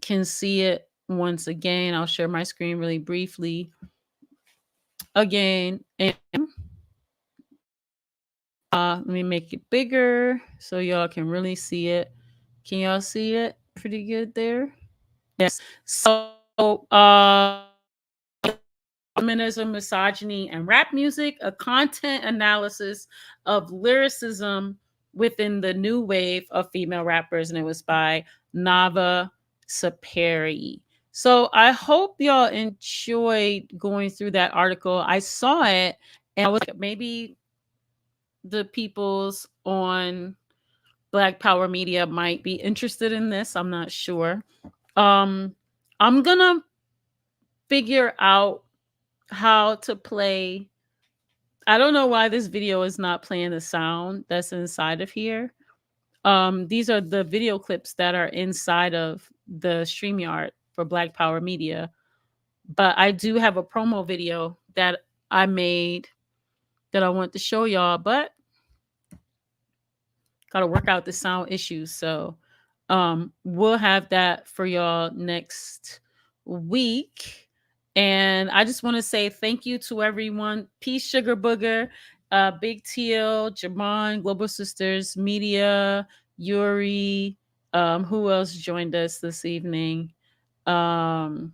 can see it once again. I'll share my screen really briefly again. And let me make it bigger so y'all can really see it. Can y'all see it pretty good there? Yes. So feminism, misogyny, and rap music, a content analysis of lyricism within the new wave of female rappers, and it was by Nava Saperi. So I hope y'all enjoyed going through that article. I saw it and I was like, maybe the peoples on Black Power Media might be interested in this. I'm not sure. I'm gonna figure out how to play. I don't know why this video is not playing the sound that's inside of here. These are the video clips that are inside of the StreamYard for Black Power Media. But I do have a promo video that I made that I want to show y'all, but gotta work out the sound issues. So we'll have that for y'all next week. And I just want to say thank you to everyone. Peace, Sugar Booger, Big Teal, Jamon, Global Sisters Media, Yuri. Who else joined us this evening? Adam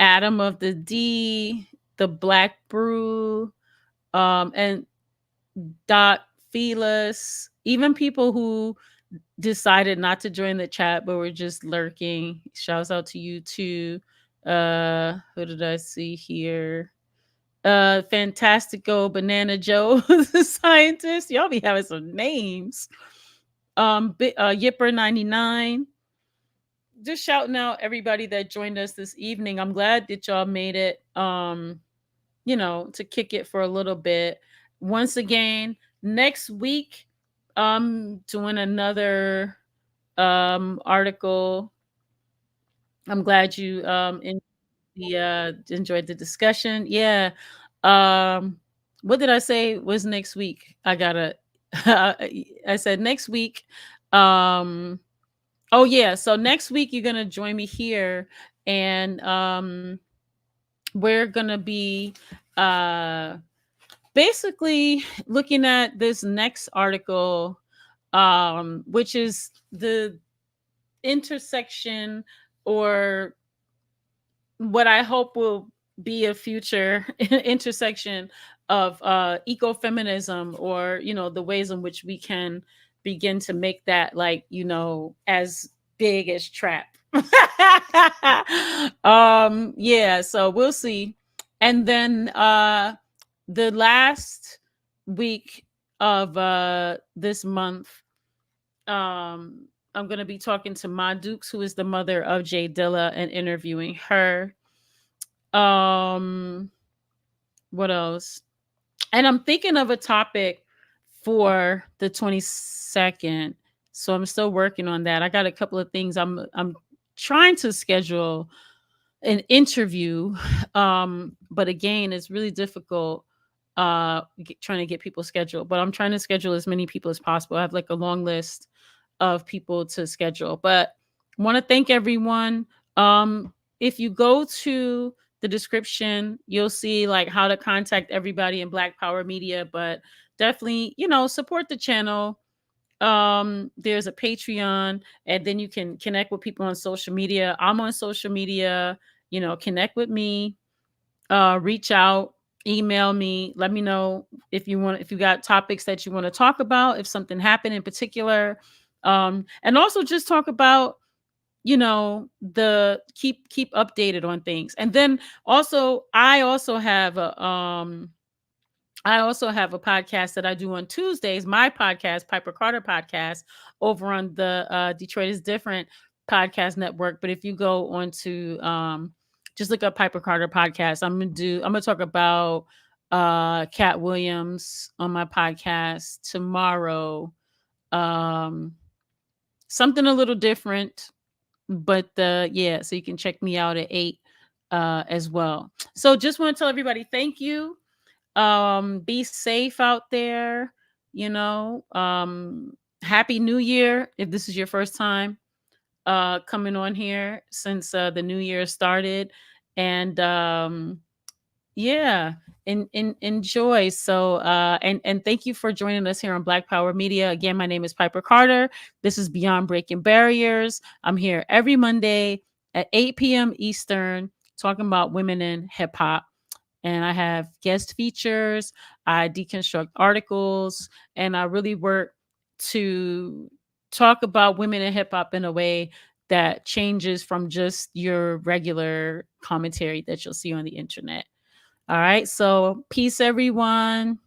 of the D, the Black Brew, and Dot Felis, even people who decided not to join the chat but were just lurking. Shouts out to you too. Who did I see here? Fantastico Banana Joe, the scientist. Y'all be having some names. Yipper 99. Just shouting out everybody that joined us this evening. I'm glad that y'all made it. To kick it for a little bit. Once again, next week, doing another article. I'm glad you enjoyed the discussion. Yeah. What did I say was next week? I gotta I said next week. Um oh yeah, so next week you're gonna join me here, and we're gonna be uh basically looking at this next article, which is the intersection, or what I hope will be a future intersection of ecofeminism, or the ways in which we can begin to make that, like, as big as trap. Yeah, so we'll see. And then the last week of this month, I'm going to be talking to Ma Dukes, who is the mother of Jay Dilla, and interviewing her. Um, what else? And I'm thinking of a topic for the 22nd. So I'm still working on that. I got a couple of things I'm trying to schedule an interview. But again, it's really difficult trying to get people scheduled. But I'm trying to schedule as many people as possible. I have like a long list of people to schedule. But want to thank everyone. If you go to the description, you'll see like how to contact everybody in Black Power Media. But definitely, support the channel. There's a Patreon, and then you can connect with people on social media. I'm on social media. Connect with me. Reach out, email me, let me know if you got topics that you want to talk about, if something happened in particular. And also just talk about, the keep updated on things. And then also I also have a podcast that I do on Tuesdays, my podcast, Piper Carter Podcast, over on the Detroit is Different podcast network. But if you go on to just look up Piper Carter Podcast, I'm gonna talk about Cat Williams on my podcast tomorrow. Something a little different, but yeah, so you can check me out at 8 as well. So just want to tell everybody thank you. Be safe out there. Happy New Year if this is your first time coming on here since the new year started. And yeah, enjoy. So and thank you for joining us here on Black Power Media. Again, my name is Piper Carter. This is Beyond Breaking Barriers. I'm here every Monday at 8 p.m. Eastern talking about women in hip hop. And I have guest features, I deconstruct articles, and I really work to talk about women in hip hop in a way that changes from just your regular commentary that you'll see on the internet. All right. So peace, everyone.